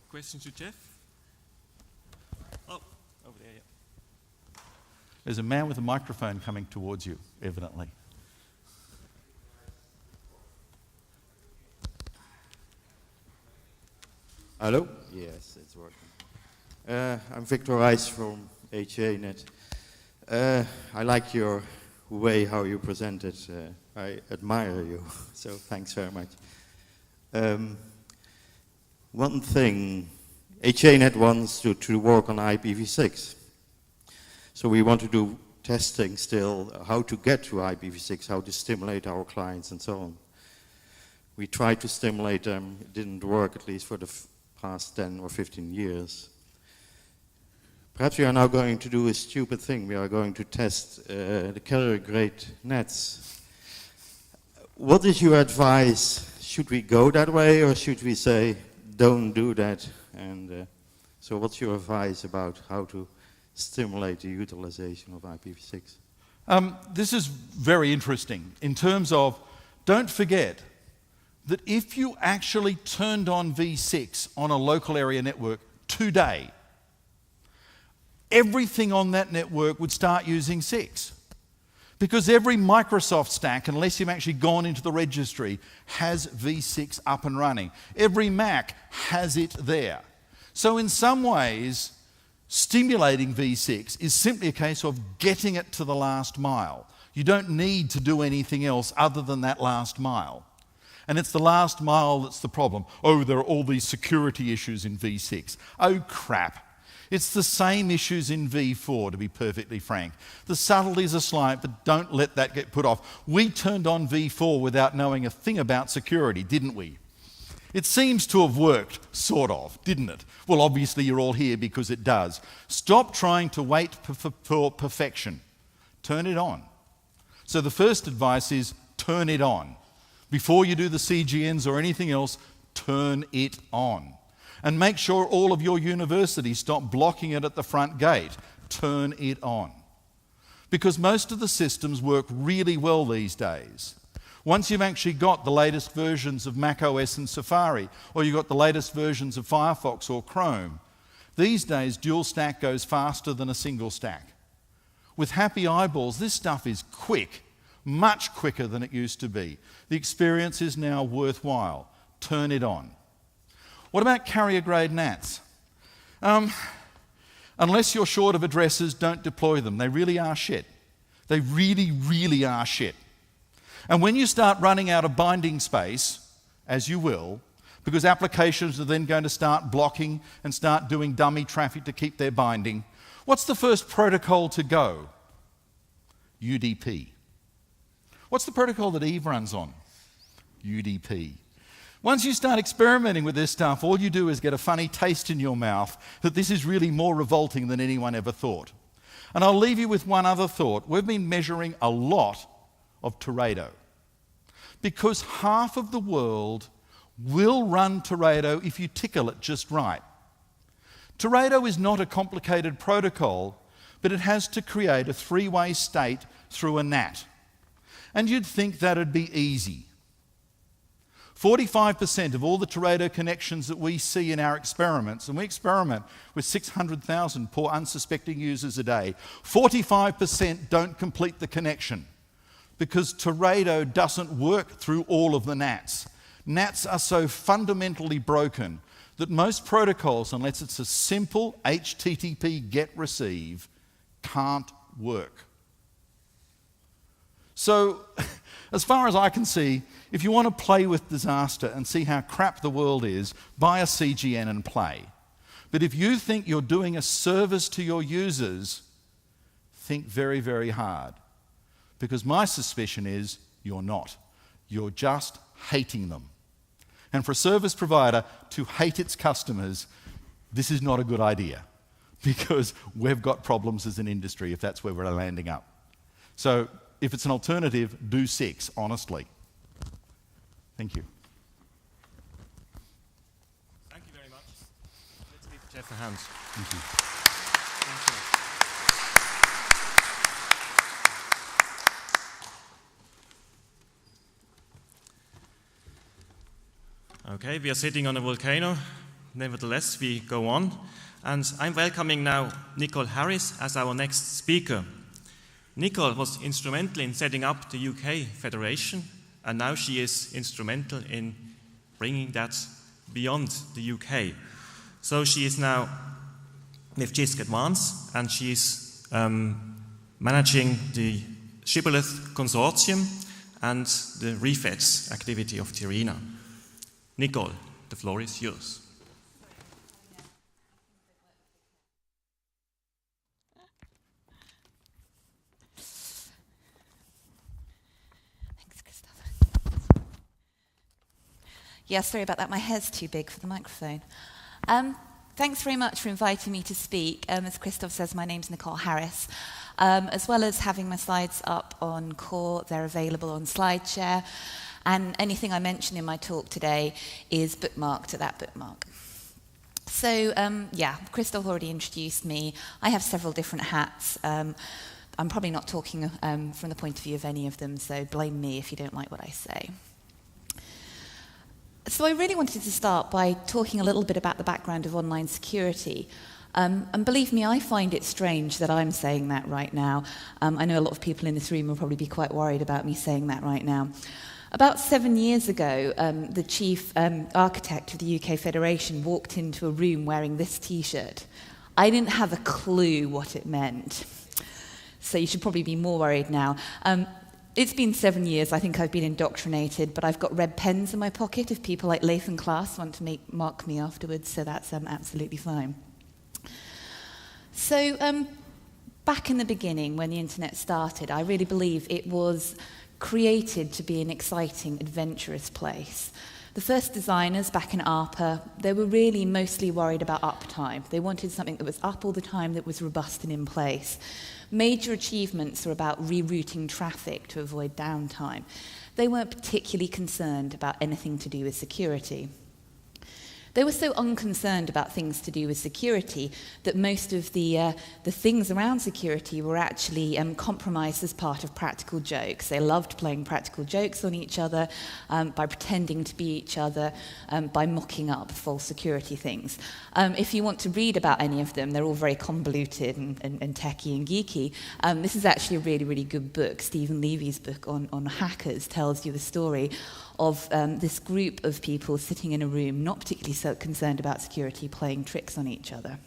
Questions to Geoff? Oh, over there, yeah. There's a man with a microphone coming towards you, evidently. Hello? Yes, it's working. I'm Victor Rice from APNIC. I like your way how you present it. I admire you, so thanks very much. One thing, APNIC wants to work on IPv6. So we want to do testing still, how to get to IPv6, how to stimulate our clients and so on. We tried to stimulate them, it didn't work, at least for the past 10 or 15 years. Perhaps we are now going to do a stupid thing. We are going to test the carrier-grade nets. What is your advice? Should we go that way, or should we say, don't do that? And so what's your advice about how to stimulate the utilization of IPv6? This is very interesting in terms of, don't forget that if you actually turned on V6 on a local area network today, everything on that network would start using 6. Because every Microsoft stack, unless you've actually gone into the registry, has V6 up and running. Every Mac has it there. So in some ways, stimulating V6 is simply a case of getting it to the last mile. You don't need to do anything else other than that last mile. And it's the last mile that's the problem. Oh, there are all these security issues in V6. Oh, crap. It's the same issues in V4, to be perfectly frank. The subtleties are slight, but don't let that get put off. We turned on V4 without knowing a thing about security, didn't we? It seems to have worked, sort of, didn't it? Well, obviously you're all here because it does. Stop trying to wait for perfection. Turn it on. So the first advice is turn it on. Before you do the CGNs or anything else, turn it on. And make sure all of your universities stop blocking it at the front gate. Turn it on. Because most of the systems work really well these days. Once you've actually got the latest versions of macOS and Safari, or you've got the latest versions of Firefox or Chrome, these days dual stack goes faster than a single stack. With happy eyeballs, this stuff is quick, much quicker than it used to be. The experience is now worthwhile. Turn it on. What about carrier-grade NATs? Unless you're short of addresses, don't deploy them. They really are shit. They really, really are shit. And when you start running out of binding space, as you will, because applications are then going to start blocking and start doing dummy traffic to keep their binding. What's the first protocol to go? UDP. What's the protocol that Eve runs on? UDP. Once you start experimenting with this stuff, all you do is get a funny taste in your mouth that this is really more revolting than anyone ever thought. And I'll leave you with one other thought. We've been measuring a lot of Teredo, because half of the world will run Teredo if you tickle it just right. Teredo is not a complicated protocol, but it has to create a three-way state through a NAT. And you'd think that'd be easy. 45% of all the Teredo connections that we see in our experiments, and we experiment with 600,000 poor unsuspecting users a day, 45% don't complete the connection because Teredo doesn't work through all of the NATs. NATs are so fundamentally broken that most protocols, unless it's a simple HTTP GET-RECEIVE, can't work. So, as far as I can see, if you want to play with disaster and see how crap the world is, buy a CGN and play. But if you think you're doing a service to your users, think very, very hard. Because my suspicion is you're not. You're just hating them. And for a service provider to hate its customers, this is not a good idea. Because we've got problems as an industry if that's where we're landing up. So if it's an alternative, do 6, honestly. Thank you. Thank you very much. Let's give Geoff a hand. Thank you. Okay, we are sitting on a volcano. Nevertheless, we go on. And I'm welcoming now Nicole Harris as our next speaker. Nicole was instrumental in setting up the UK Federation, and now she is instrumental in bringing that beyond the UK. So she is now with JISC Advance, and she is managing the Shibboleth Consortium and the REFEDS activity of Tirena. Nicole, the floor is yours. Yeah, sorry about that. My hair's too big for the microphone. Thanks very much for inviting me to speak. As Christoph says, my name's Nicole Harris. As well as having my slides up on Core, they're available on SlideShare. And anything I mention in my talk today is bookmarked at that bookmark. So, yeah, Christoph already introduced me. I have several different hats. I'm probably not talking from the point of view of any of them, so blame me if you don't like what I say. So I really wanted to start by talking a little bit about the background of online security. And believe me, I find it strange that I'm saying that right now. I know a lot of people in this room will probably be quite worried about me saying that right now. About 7 years ago, the chief architect of the UK Federation walked into a room wearing this T-shirt. I didn't have a clue what it meant. So you should probably be more worried now. It's been 7 years. I think I've been indoctrinated, but I've got red pens in my pocket if people like Leif and Klaas want to mark me afterwards, so that's absolutely fine. So back in the beginning, when the internet started, I really believe it was created to be an exciting, adventurous place. The first designers back in ARPA, they were really mostly worried about uptime. They wanted something that was up all the time, that was robust and in place. Major achievements were about rerouting traffic to avoid downtime. They weren't particularly concerned about anything to do with security. They were so unconcerned about things to do with security that most of the things around security were actually compromised as part of practical jokes. They loved playing practical jokes on each other, by pretending to be each other, by mocking up false security things. If you want to read about any of them, they're all very convoluted and techy and geeky. This is actually a really, really good book. Stephen Levy's book on hackers tells you the story of this group of people sitting in a room, not particularly so concerned about security, playing tricks on each other.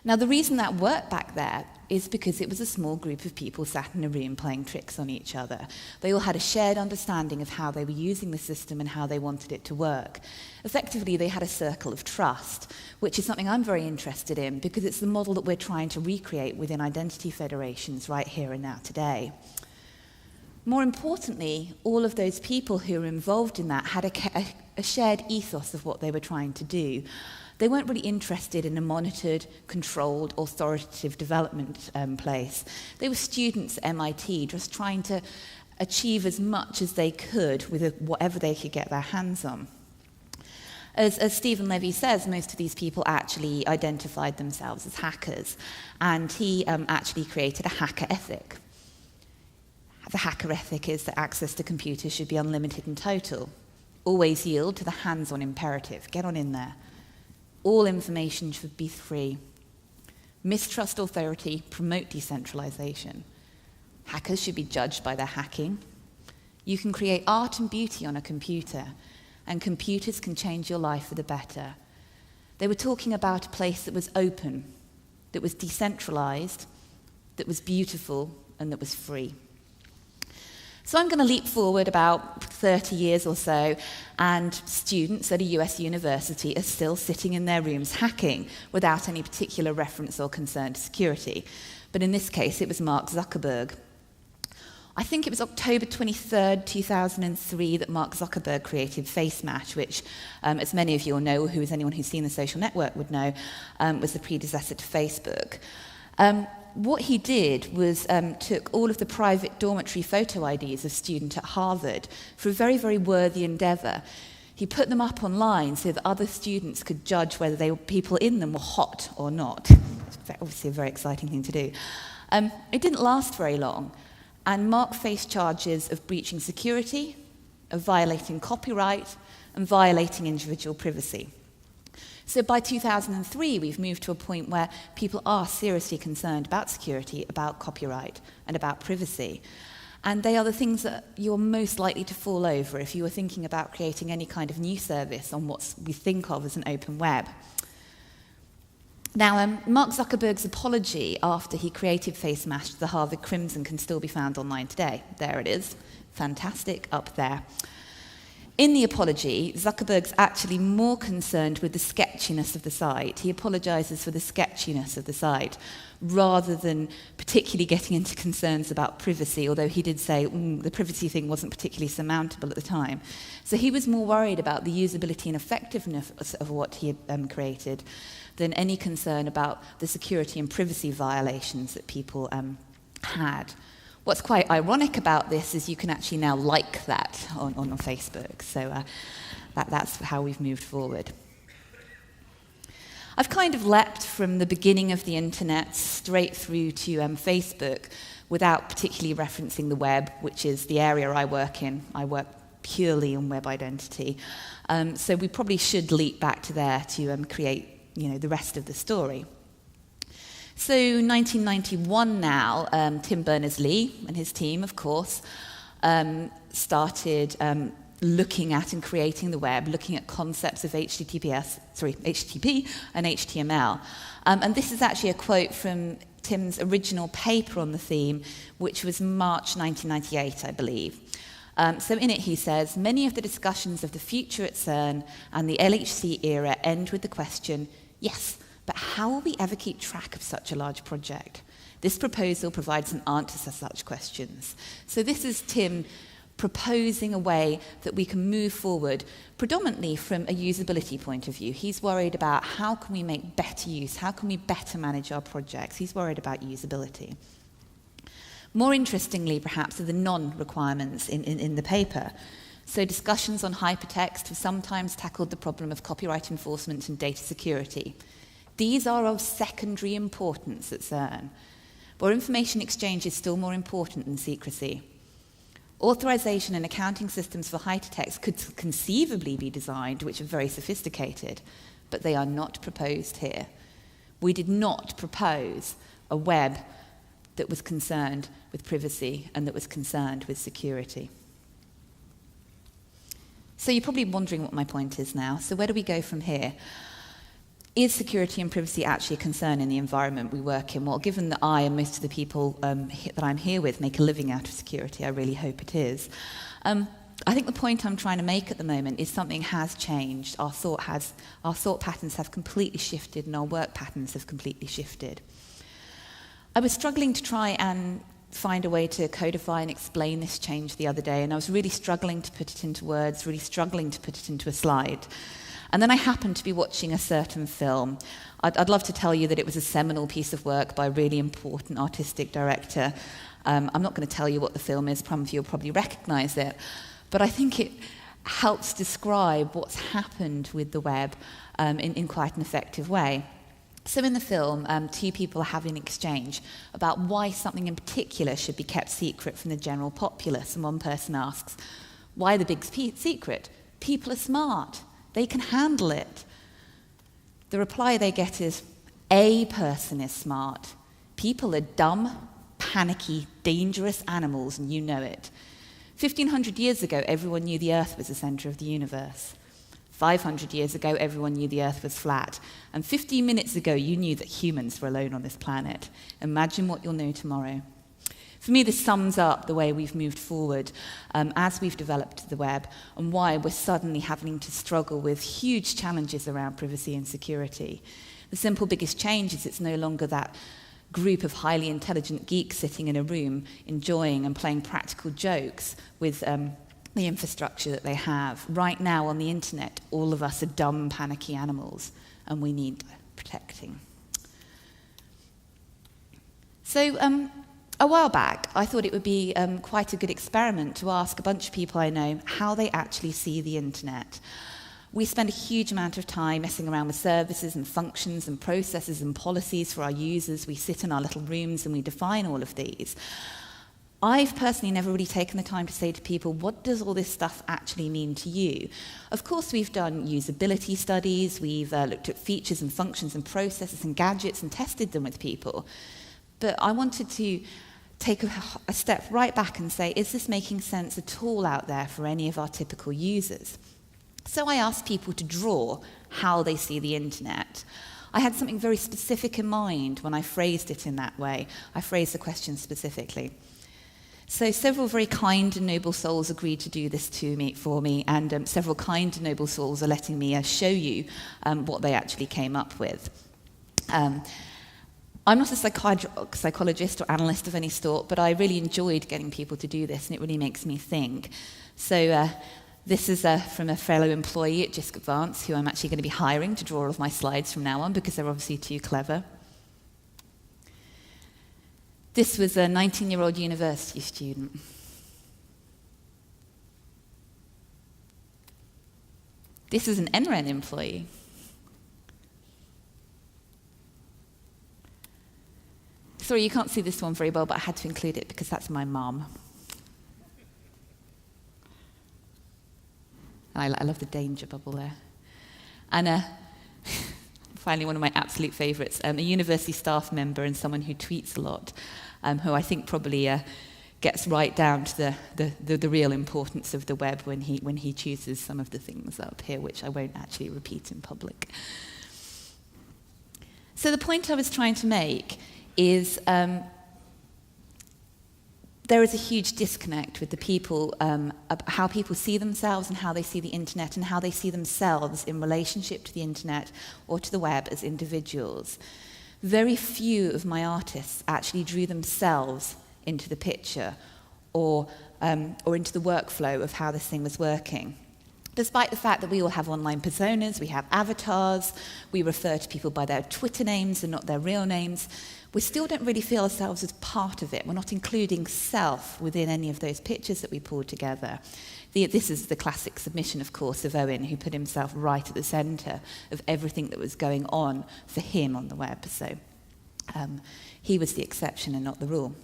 Now, the reason that worked back there is because it was a small group of people sat in a room playing tricks on each other. They all had a shared understanding of how they were using the system and how they wanted it to work. Effectively, they had a circle of trust, which is something I'm very interested in because it's the model that we're trying to recreate within identity federations right here and now today. More importantly, all of those people who were involved in that had a shared ethos of what they were trying to do. They weren't really interested in a monitored, controlled, authoritative development place. They were students at MIT just trying to achieve as much as they could with whatever they could get their hands on. As Stephen Levy says, most of these people actually identified themselves as hackers, and he actually created a hacker ethic. The hacker ethic is that access to computers should be unlimited and total. Always yield to the hands-on imperative. Get on in there. All information should be free. Mistrust authority, promote decentralization. Hackers should be judged by their hacking. You can create art and beauty on a computer, and computers can change your life for the better. They were talking about a place that was open, that was decentralized, that was beautiful, and that was free. So I'm going to leap forward about 30 years or so, and students at a US university are still sitting in their rooms hacking without any particular reference or concern to security. But in this case, it was Mark Zuckerberg. I think it was October 23rd, 2003, that Mark Zuckerberg created FaceMatch, which, as many of you will know, anyone who's seen The Social Network would know, was the predecessor to Facebook. What he did was took all of the private dormitory photo IDs of students at Harvard for a very, very worthy endeavor. He put them up online so that other students could judge whether people in them were hot or not. It's obviously a very exciting thing to do. It didn't last very long, and Mark faced charges of breaching security, of violating copyright, and violating individual privacy. So by 2003, we've moved to a point where people are seriously concerned about security, about copyright, and about privacy. And they are the things that you're most likely to fall over if you were thinking about creating any kind of new service on what we think of as an open web. Now, Mark Zuckerberg's apology after he created FaceMatch to the Harvard Crimson can still be found online today. There it is. Fantastic, up there. In the apology, Zuckerberg's actually more concerned with the sketchiness of the site. He apologizes for the sketchiness of the site, rather than particularly getting into concerns about privacy, although he did say the privacy thing wasn't particularly surmountable at the time. So he was more worried about the usability and effectiveness of what he had created than any concern about the security and privacy violations that people had. What's quite ironic about this is you can actually now like that on Facebook. So that's how we've moved forward. I've kind of leapt from the beginning of the internet straight through to Facebook without particularly referencing the web, which is the area I work in. I work purely on web identity. So we probably should leap back to there to create the rest of the story. So 1991 now, Tim Berners-Lee and his team, of course, started looking at and creating the web, looking at concepts of HTTP and HTML. And this is actually a quote from Tim's original paper on the theme, which was March 1998, I believe. So in it he says, many of the discussions of the future at CERN and the LHC era end with the question, yes, but how will we ever keep track of such a large project? This proposal provides an answer to such questions. So this is Tim proposing a way that we can move forward, predominantly from a usability point of view. He's worried about how can we make better use, how can we better manage our projects. He's worried about usability. More interestingly, perhaps, are the non-requirements in the paper. So discussions on hypertext have sometimes tackled the problem of copyright enforcement and data security. These are of secondary importance at CERN, where information exchange is still more important than secrecy. Authorization and accounting systems for hypertext could conceivably be designed, which are very sophisticated, but they are not proposed here. We did not propose a web that was concerned with privacy and that was concerned with security. So you're probably wondering what my point is now. So where do we go from here? Is security and privacy actually a concern in the environment we work in? Well, given that I and most of the people that I'm here with make a living out of security, I really hope it is. I think the point I'm trying to make at the moment is something has changed. Our thought patterns have completely shifted, and our work patterns have completely shifted. I was struggling to try and find a way to codify and explain this change the other day, and I was really struggling to put it into words, really struggling to put it into a slide. And then I happened to be watching a certain film. I'd love to tell you that it was a seminal piece of work by a really important artistic director. I'm not going to tell you what the film is, some of you will probably recognize it, but I think it helps describe what's happened with the web in quite an effective way. So in the film, two people are having an exchange about why something in particular should be kept secret from the general populace. And one person asks, why the big secret? People are smart. They can handle it. The reply they get is, a person is smart. People are dumb, panicky, dangerous animals, and you know it. 1,500 years ago, everyone knew the Earth was the center of the universe. 500 years ago, everyone knew the Earth was flat. And 15 minutes ago, you knew that humans were alone on this planet. Imagine what you'll know tomorrow. For me, this sums up the way we've moved forward as we've developed the web, and why we're suddenly having to struggle with huge challenges around privacy and security. The simple biggest change is it's no longer that group of highly intelligent geeks sitting in a room enjoying and playing practical jokes with the infrastructure that they have. Right now on the internet, all of us are dumb, panicky animals, and we need protecting. So, a while back, I thought it would be quite a good experiment to ask a bunch of people I know how they actually see the internet. We spend a huge amount of time messing around with services and functions and processes and policies for our users. We sit in our little rooms and we define all of these. I've personally never really taken the time to say to people, what does all this stuff actually mean to you? Of course, we've done usability studies, we've looked at features and functions and processes and gadgets and tested them with people. But I wanted to take a step right back and say, is this making sense at all out there for any of our typical users? So I asked people to draw how they see the internet. I had something very specific in mind when I phrased it in that way. I phrased the question specifically. So several very kind and noble souls agreed to do this for me, and several kind and noble souls are letting me show you what they actually came up with. I'm not a psychologist or analyst of any sort, but I really enjoyed getting people to do this, and it really makes me think. So this is from a fellow employee at JISC Advance, who I'm actually going to be hiring to draw all of my slides from now on, because they're obviously too clever. This was a 19-year-old university student. This is an NREN employee. Sorry, you can't see this one very well, but I had to include it because that's my mum. I love the danger bubble there. And finally, one of my absolute favourites, a university staff member and someone who tweets a lot, who I think probably gets right down to the real importance of the web when he chooses some of the things up here, which I won't actually repeat in public. So the point I was trying to make is there is a huge disconnect with the people, how people see themselves and how they see the internet and how they see themselves in relationship to the internet or to the web as individuals. Very few of my artists actually drew themselves into the picture or into the workflow of how this thing was working. Despite the fact that we all have online personas, we have avatars, we refer to people by their Twitter names and not their real names, we still don't really feel ourselves as part of it. We're not including self within any of those pictures that we pulled together. This is the classic submission, of course, of Owen, who put himself right at the centre of everything that was going on for him on the web. So he was the exception and not the rule.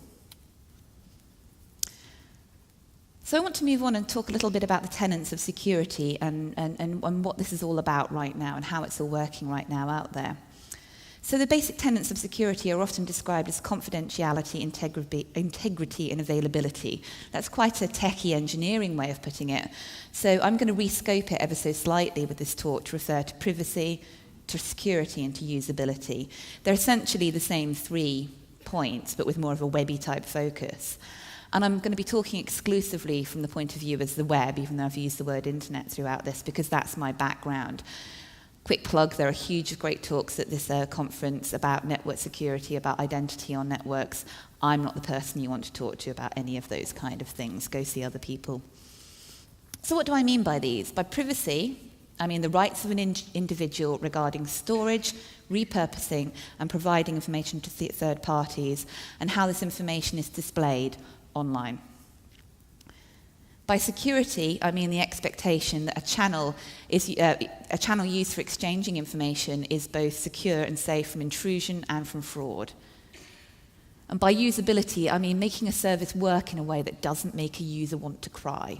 So I want to move on and talk a little bit about the tenets of security and what this is all about right now and how it's all working right now out there. So the basic tenets of security are often described as confidentiality, integrity, and availability. That's quite a techie engineering way of putting it. So I'm going to rescope it ever so slightly with this talk to refer to privacy, to security and to usability. They're essentially the same 3 points, but with more of a webby type focus. And I'm going to be talking exclusively from the point of view as the web, even though I've used the word internet throughout this, because that's my background. Quick plug, there are huge, great talks at this conference about network security, about identity on networks. I'm not the person you want to talk to about any of those kind of things. Go see other people. So what do I mean by these? By privacy, I mean the rights of an individual regarding storage, repurposing, and providing information to third parties, and how this information is displayed online. By security, I mean the expectation that a channel used for exchanging information is both secure and safe from intrusion and from fraud. And by usability, I mean making a service work in a way that doesn't make a user want to cry.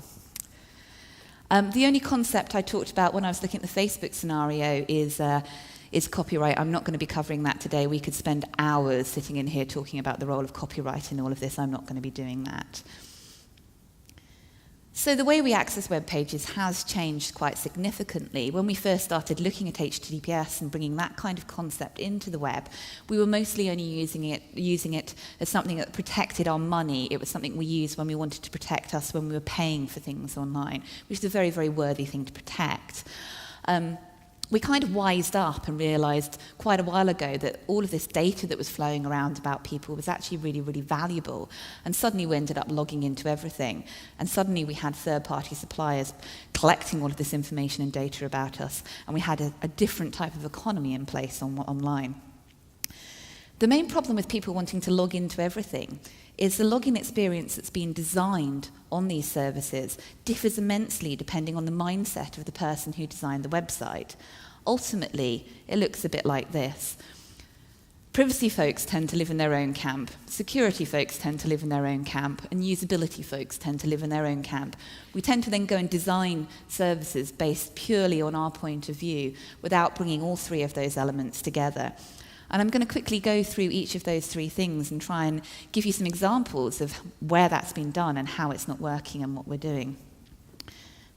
The only concept I talked about when I was looking at the Facebook scenario is copyright. I'm not going to be covering that today. We could spend hours sitting in here talking about the role of copyright in all of this. I'm not going to be doing that. So the way we access web pages has changed quite significantly. When we first started looking at HTTPS and bringing that kind of concept into the web, we were mostly only using it as something that protected our money. It was something we used when we wanted to protect us when we were paying for things online, which is a very, very worthy thing to protect. We kind of wised up and realized quite a while ago that all of this data that was flowing around about people was actually really, really valuable. And suddenly we ended up logging into everything. And suddenly we had third-party suppliers collecting all of this information and data about us. And we had a different type of economy in place online. The main problem with people wanting to log into everything is the login experience that's been designed on these services differs immensely depending on the mindset of the person who designed the website. Ultimately, it looks a bit like this. Privacy folks tend to live in their own camp, security folks tend to live in their own camp, and usability folks tend to live in their own camp. We tend to then go and design services based purely on our point of view without bringing all 3 of those elements together. And I'm going to quickly go through each of those 3 things and try and give you some examples of where that's been done and how it's not working and what we're doing.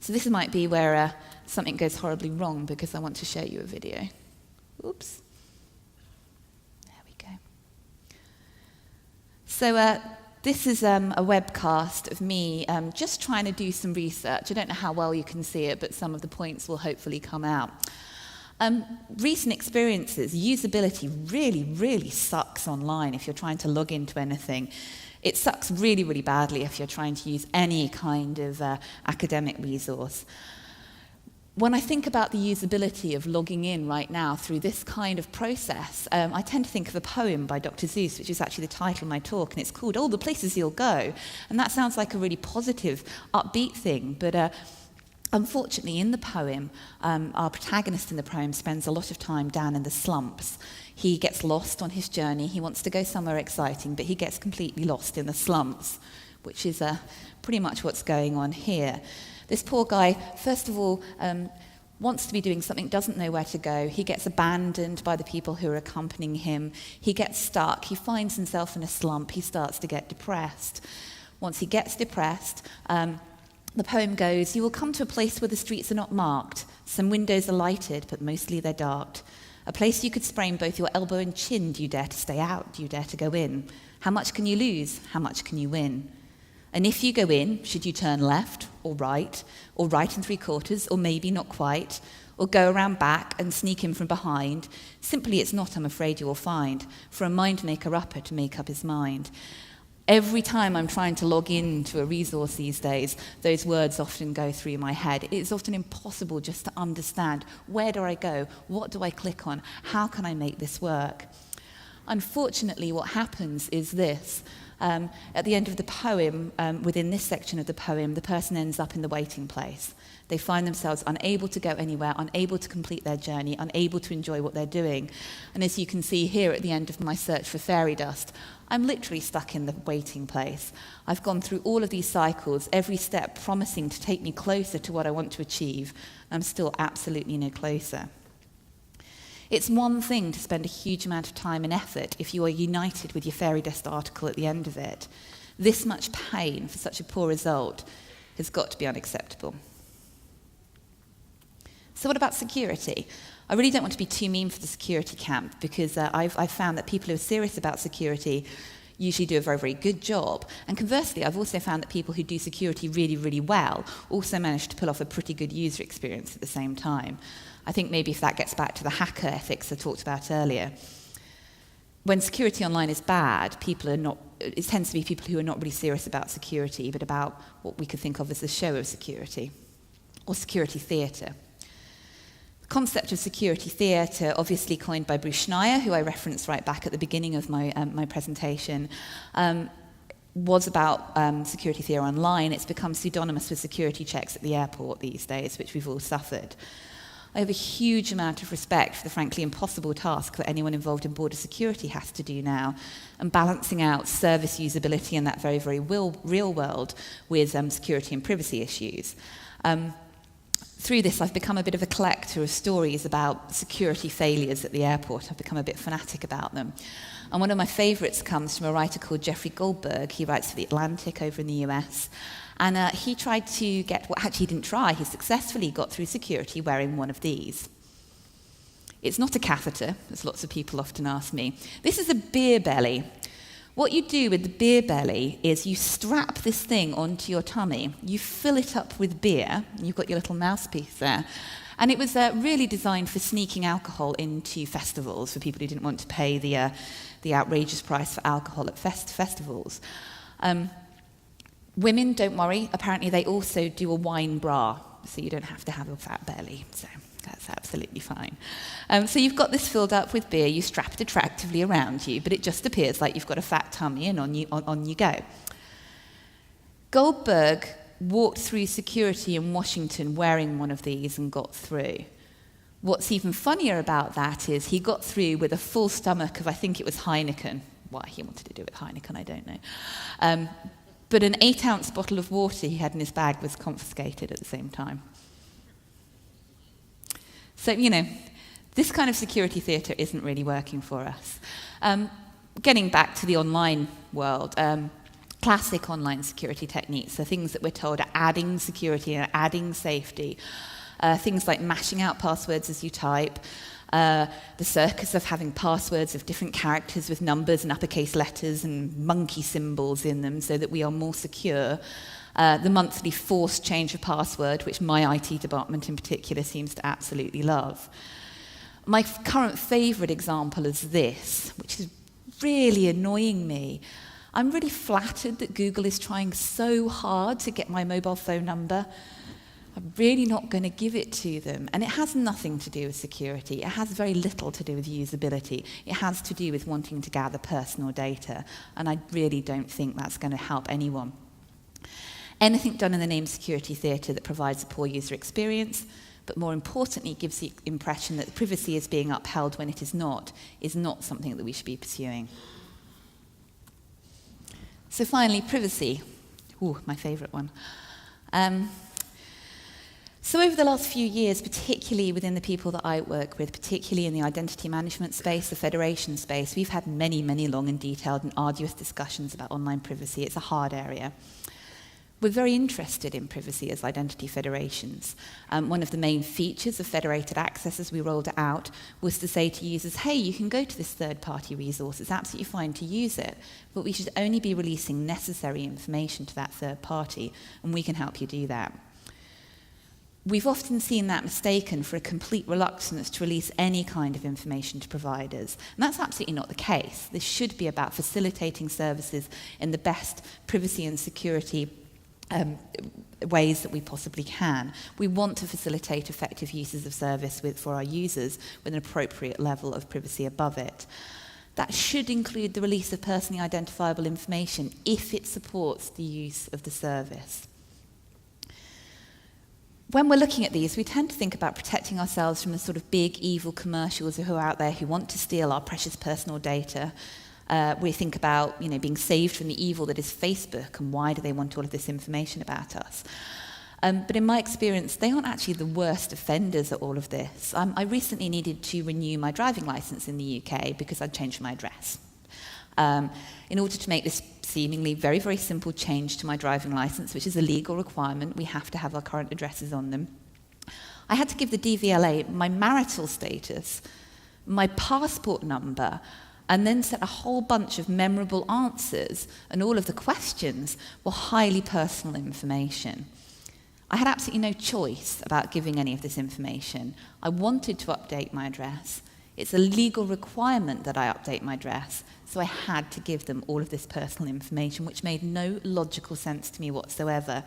So this might be where something goes horribly wrong because I want to show you a video. Oops. There we go. So this is a webcast of me just trying to do some research. I don't know how well you can see it, but some of the points will hopefully come out. Recent experiences, usability really, really sucks online if you're trying to log into anything. It sucks really, really badly if you're trying to use any kind of academic resource. When I think about the usability of logging in right now through this kind of process, I tend to think of a poem by Dr. Seuss, which is actually the title of my talk, and it's called All the Places You'll Go. And that sounds like a really positive, upbeat thing, but unfortunately, in the poem, our protagonist in the poem spends a lot of time down in the slumps. He gets lost on his journey. He wants to go somewhere exciting, but he gets completely lost in the slumps, which is pretty much what's going on here. This poor guy, first of all, wants to be doing something, doesn't know where to go. He gets abandoned by the people who are accompanying him. He gets stuck. He finds himself in a slump. He starts to get depressed. Once he gets depressed, the poem goes, "You will come to a place where the streets are not marked. Some windows are lighted, but mostly they're dark. A place you could sprain both your elbow and chin. Do you dare to stay out? Do you dare to go in? How much can you lose? How much can you win? And if you go in, should you turn left or right and 3/4, or maybe not quite, or go around back and sneak in from behind? Simply it's not, I'm afraid you will find, for a mind maker upper to make up his mind." Every time I'm trying to log into a resource these days, those words often go through my head. It's often impossible just to understand, where do I go? What do I click on? How can I make this work? Unfortunately, what happens is this. At the end of the poem, within this section of the poem, the person ends up in the waiting place. They find themselves unable to go anywhere, unable to complete their journey, unable to enjoy what they're doing. And as you can see here at the end of my search for fairy dust, I'm literally stuck in the waiting place. I've gone through all of these cycles, every step promising to take me closer to what I want to achieve. I'm still absolutely no closer. It's one thing to spend a huge amount of time and effort if you are united with your fairy dust article at the end of it. This much pain for such a poor result has got to be unacceptable. So what about security? I really don't want to be too mean for the security camp, because I've found that people who are serious about security usually do a very, very good job. And conversely, I've also found that people who do security really, really well also manage to pull off a pretty good user experience at the same time. I think maybe if that gets back to the hacker ethics I talked about earlier. When security online is bad, it tends to be people who are not really serious about security, but about what we could think of as a show of security, or security theatre. The concept of security theatre, obviously coined by Bruce Schneier, who I referenced right back at the beginning of my presentation, was about security theatre online. It's become pseudonymous with security checks at the airport these days, which we've all suffered. I have a huge amount of respect for the frankly impossible task that anyone involved in border security has to do now, and balancing out service usability in that very, very real world with security and privacy issues. Through this, I've become a bit of a collector of stories about security failures at the airport. I've become a bit fanatic about them. And one of my favourites comes from a writer called Jeffrey Goldberg. He writes for The Atlantic over in the US. And he tried to get, well, actually he didn't try, he successfully got through security wearing one of these. It's not a catheter, as lots of people often ask me. This is a beer belly. What you do with the beer belly is you strap this thing onto your tummy, you fill it up with beer, you've got your little mouthpiece there, and it was really designed for sneaking alcohol into festivals, for people who didn't want to pay the outrageous price for alcohol at festivals. Women, don't worry, apparently they also do a wine bra, so you don't have to have a fat belly, so that's absolutely fine. So you've got this filled up with beer, you strap it attractively around you, but it just appears like you've got a fat tummy, and on you go. Goldberg walked through security in Washington wearing one of these and got through. What's even funnier about that is he got through with a full stomach of, I think it was Heineken. Why he wanted to do it with Heineken, I don't know. But an 8-ounce bottle of water he had in his bag was confiscated at the same time. So, this kind of security theatre isn't really working for us. Getting back to the online world, classic online security techniques, so things that we're told are adding security and adding safety, things like mashing out passwords as you type, the circus of having passwords of different characters with numbers and uppercase letters and monkey symbols in them so that we are more secure. The monthly forced change of password, which my IT department in particular seems to absolutely love. My current favourite example is this, which is really annoying me. I'm really flattered that Google is trying so hard to get my mobile phone number. I'm really not going to give it to them. And it has nothing to do with security. It has very little to do with usability. It has to do with wanting to gather personal data. And I really don't think that's going to help anyone. Anything done in the name of security theatre that provides a poor user experience, but more importantly gives the impression that privacy is being upheld when it is not something that we should be pursuing. So finally, privacy. Ooh, my favourite one. So over the last few years, particularly within the people that I work with, particularly in the identity management space, the federation space, we've had many, many long and detailed and arduous discussions about online privacy. It's a hard area. We're very interested in privacy as identity federations. One of the main features of federated access as we rolled it out was to say to users, hey, you can go to this third-party resource, it's absolutely fine to use it, but we should only be releasing necessary information to that third party, and we can help you do that. We've often seen that mistaken for a complete reluctance to release any kind of information to providers. And that's absolutely not the case. This should be about facilitating services in the best privacy and security ways that we possibly can. We want to facilitate effective uses of service for our users with an appropriate level of privacy above it. That should include the release of personally identifiable information if it supports the use of the service. When we're looking at these, we tend to think about protecting ourselves from the sort of big evil commercials who are out there who want to steal our precious personal data. We think about, being saved from the evil that is Facebook, and why do they want all of this information about us? But in my experience, they aren't actually the worst offenders at all of this. I recently needed to renew my driving license in the UK because I'd changed my address. In order to make this seemingly very, very simple change to my driving license, which is a legal requirement, we have to have our current addresses on them. I had to give the DVLA my marital status, my passport number, and then set a whole bunch of memorable answers, and all of the questions were highly personal information. I had absolutely no choice about giving any of this information. I wanted to update my address. It's a legal requirement that I update my address, so I had to give them all of this personal information, which made no logical sense to me whatsoever.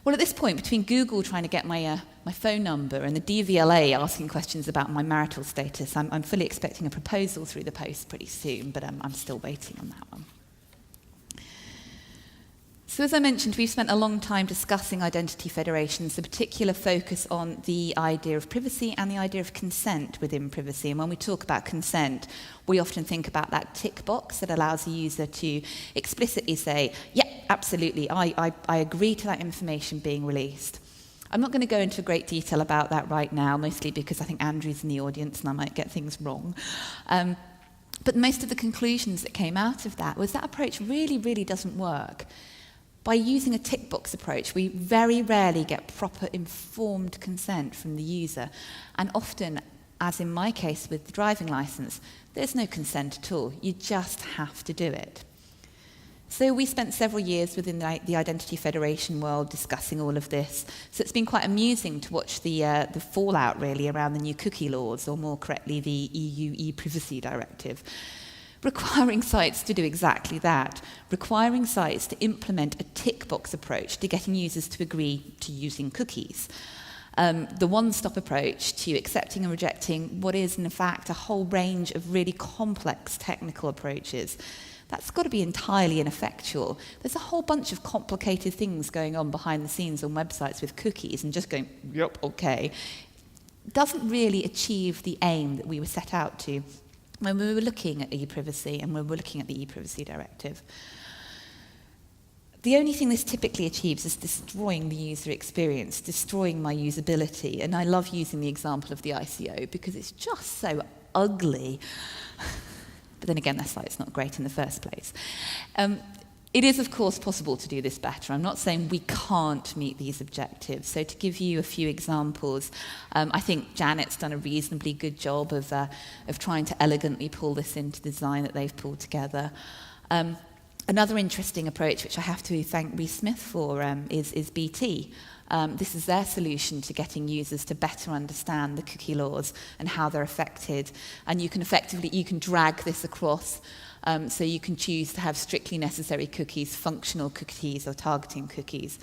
Well, at this point, between Google trying to get my phone number and the DVLA asking questions about my marital status, I'm fully expecting a proposal through the post pretty soon, but I'm still waiting on that one. So as I mentioned, we've spent a long time discussing identity federations, a particular focus on the idea of privacy and the idea of consent within privacy. And when we talk about consent, we often think about that tick box that allows a user to explicitly say, yeah, absolutely, I agree to that information being released. I'm not going to go into great detail about that right now, mostly because I think Andrew's in the audience and I might get things wrong. But most of the conclusions that came out of that was that approach really, really doesn't work. By using a tick box approach, we very rarely get proper informed consent from the user. And often, as in my case with the driving license, there's no consent at all. You just have to do it. So we spent several years within the Identity Federation world discussing all of this. So it's been quite amusing to watch the fallout, really, around the new cookie laws, or more correctly, the EU e-privacy directive, requiring sites to do exactly that, requiring sites to implement a tick box approach to getting users to agree to using cookies. The one-stop approach to accepting and rejecting what is, in fact, a whole range of really complex technical approaches. That's got to be entirely ineffectual. There's a whole bunch of complicated things going on behind the scenes on websites with cookies, and just going, yep, okay, doesn't really achieve the aim that we were set out to when we were looking at e-privacy and when we were looking at the e-privacy directive. The only thing this typically achieves is destroying the user experience, destroying my usability. And I love using the example of the ICO because it's just so ugly. But then again, their site's not great in the first place. It is, of course, possible to do this better. I'm not saying we can't meet these objectives. So to give you a few examples, I think Janet's done a reasonably good job of trying to elegantly pull this into the design that they've pulled together. Another interesting approach, which I have to thank Reece Smith for, is BT. This is their solution to getting users to better understand the cookie laws and how they're affected. And you can drag this across. So you can choose to have strictly necessary cookies, functional cookies, or targeting cookies.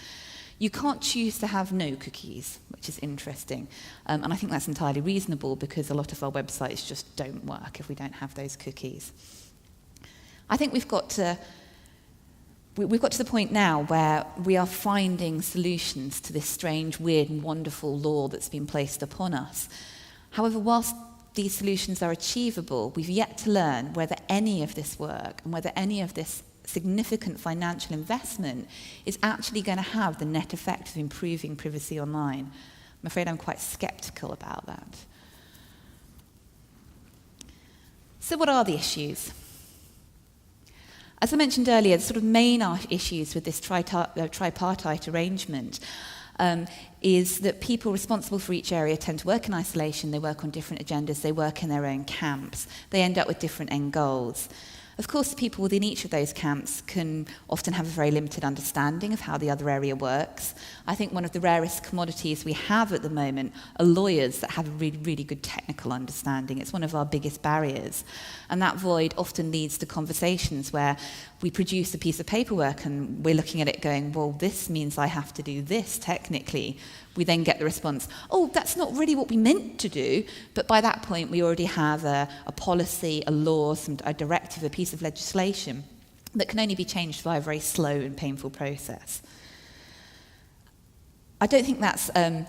You can't choose to have no cookies, which is interesting. And I think that's entirely reasonable because a lot of our websites just don't work if we don't have those cookies. I think we've got to the point now where we are finding solutions to this strange, weird, and wonderful law that's been placed upon us. However, whilst these solutions are achievable, we've yet to learn whether any of this work and whether any of this significant financial investment is actually going to have the net effect of improving privacy online. I'm afraid I'm quite sceptical about that. So what are the issues? As I mentioned earlier, the sort of main issues with this tripartite arrangement is that people responsible for each area tend to work in isolation, they work on different agendas, they work in their own camps, they end up with different end goals. Of course, the people within each of those camps can often have a very limited understanding of how the other area works. I think one of the rarest commodities we have at the moment are lawyers that have a really, really good technical understanding. It's one of our biggest barriers. And that void often leads to conversations where we produce a piece of paperwork and we're looking at it going, well, this means I have to do this technically. We then get the response, oh, that's not really what we meant to do. But by that point, we already have a policy, a law, a directive, a piece of legislation that can only be changed via a very slow and painful process. I don't think that's a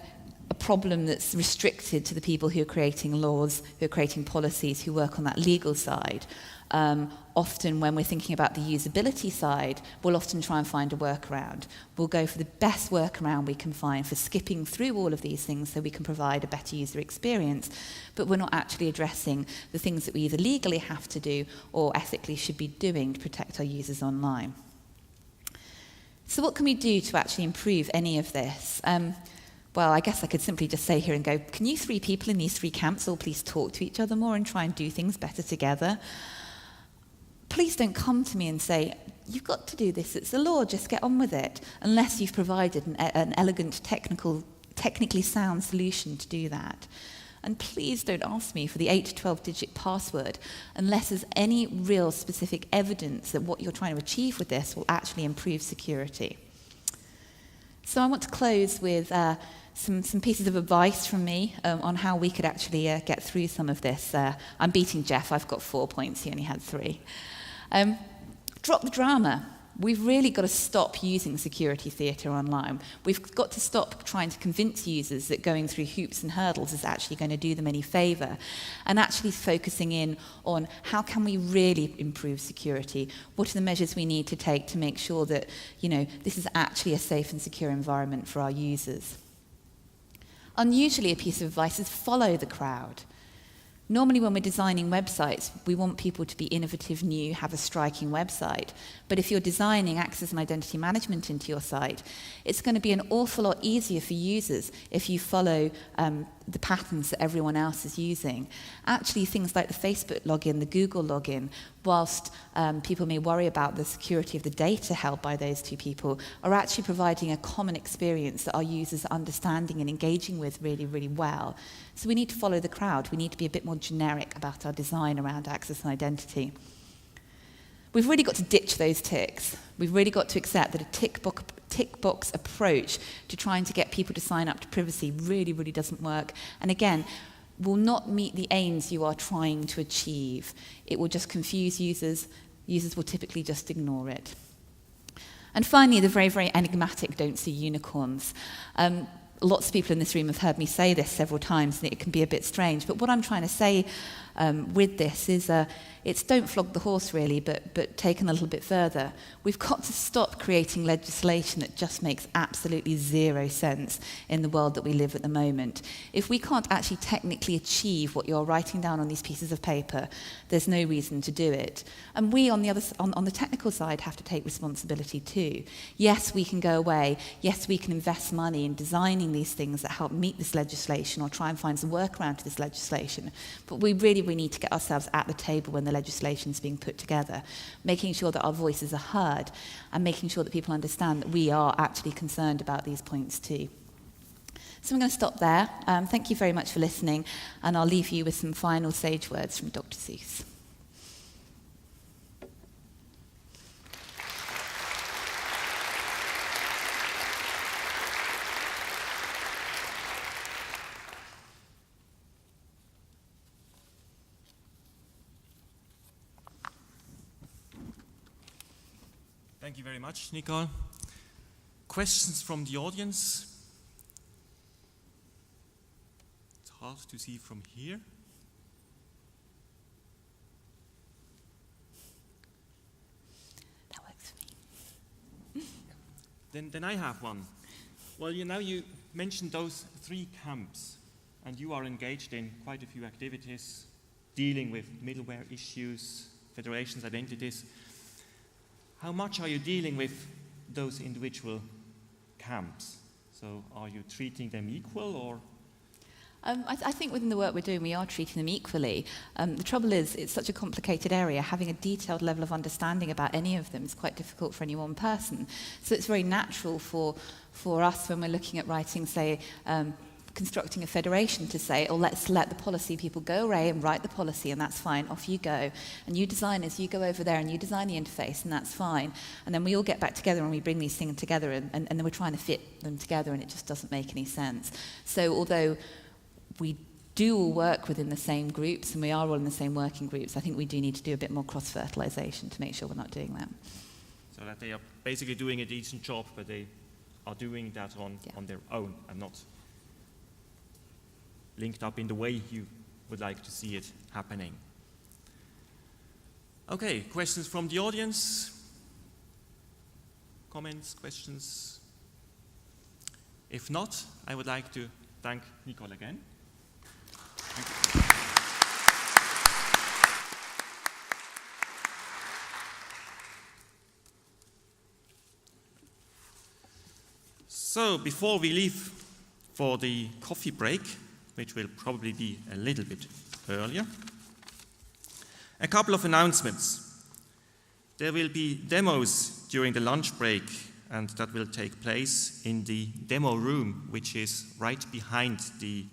problem that's restricted to the people who are creating laws, who are creating policies, who work on that legal side. Often when we're thinking about the usability side, we'll often try and find a workaround. We'll go for the best workaround we can find for skipping through all of these things so we can provide a better user experience, but we're not actually addressing the things that we either legally have to do or ethically should be doing to protect our users online. So what can we do to actually improve any of this? Well, I guess I could simply just say here and go, can you three people in these three camps all please talk to each other more and try and do things better together? Please don't come to me and say, you've got to do this, it's the law, just get on with it, unless you've provided an elegant, technically sound solution to do that. And please don't ask me for the 8 to 12-digit password unless there's any real specific evidence that what you're trying to achieve with this will actually improve security. So I want to close with some pieces of advice from me on how we could actually get through some of this. I'm beating Geoff, I've got 4 points, he only had 3. Drop the drama. We've really got to stop using security theatre online. We've got to stop trying to convince users that going through hoops and hurdles is actually going to do them any favour, and actually focusing in on how can we really improve security? What are the measures we need to take to make sure that, this is actually a safe and secure environment for our users? Unusually, a piece of advice is follow the crowd. Normally when we're designing websites, we want people to be innovative, new, have a striking website. But if you're designing access and identity management into your site, it's going to be an awful lot easier for users if you follow the patterns that everyone else is using. Actually, things like the Facebook login, the Google login, whilst people may worry about the security of the data held by those two people, are actually providing a common experience that our users are understanding and engaging with really, really well. So we need to follow the crowd. We need to be a bit more generic about our design around access and identity. We've really got to ditch those ticks. We've really got to accept that a tick box approach to trying to get people to sign up to privacy really, really doesn't work. And again, will not meet the aims you are trying to achieve. It will just confuse users. Users will typically just ignore it. And finally, the very, very enigmatic don't see unicorns. Lots of people in this room have heard me say this several times, and it can be a bit strange. But what I'm trying to say with this is it's don't flog the horse, really, but taken a little bit further. We've got to stop creating legislation that just makes absolutely zero sense in the world that we live at the moment. If we can't actually technically achieve what you're writing down on these pieces of paper, there's no reason to do it. And we, on the technical side, have to take responsibility too. Yes, we can go away. Yes, we can invest money in designing these things that help meet this legislation or try and find some workaround to this legislation. But we need to get ourselves at the table when the legislation is being put together, making sure that our voices are heard and making sure that people understand that we are actually concerned about these points too. So I'm going to stop there. Thank you very much for listening, and I'll leave you with some final sage words from Dr. Seuss. Thank you very much, Nicole. Questions from the audience? It's hard to see from here. That works for me. Then I have one. Well, you mentioned those 3 camps, and you are engaged in quite a few activities dealing with middleware issues, federations, identities. How much are you dealing with those individual camps? So are you treating them equal, or? I think within the work we're doing, we are treating them equally. The trouble is, it's such a complicated area. Having a detailed level of understanding about any of them is quite difficult for any one person. So it's very natural for us, when we're looking at writing, say, constructing a federation, to say, oh, let's let the policy people go away and write the policy, and that's fine, off you go. And you designers, you go over there and you design the interface, and that's fine. And then we all get back together and we bring these things together, and then we're trying to fit them together, and it just doesn't make any sense. So although we do all work within the same groups and we are all in the same working groups, I think we do need to do a bit more cross-fertilization to make sure we're not doing that. So that they are basically doing a decent job, but they are doing that on their own and not linked up in the way you would like to see it happening. Okay, questions from the audience? Comments, questions? If not, I would like to thank Nicole again. Thank you. So, before we leave for the coffee break, which will probably be a little bit earlier. A couple of announcements. There will be demos during the lunch break, and that will take place in the demo room, which is right behind the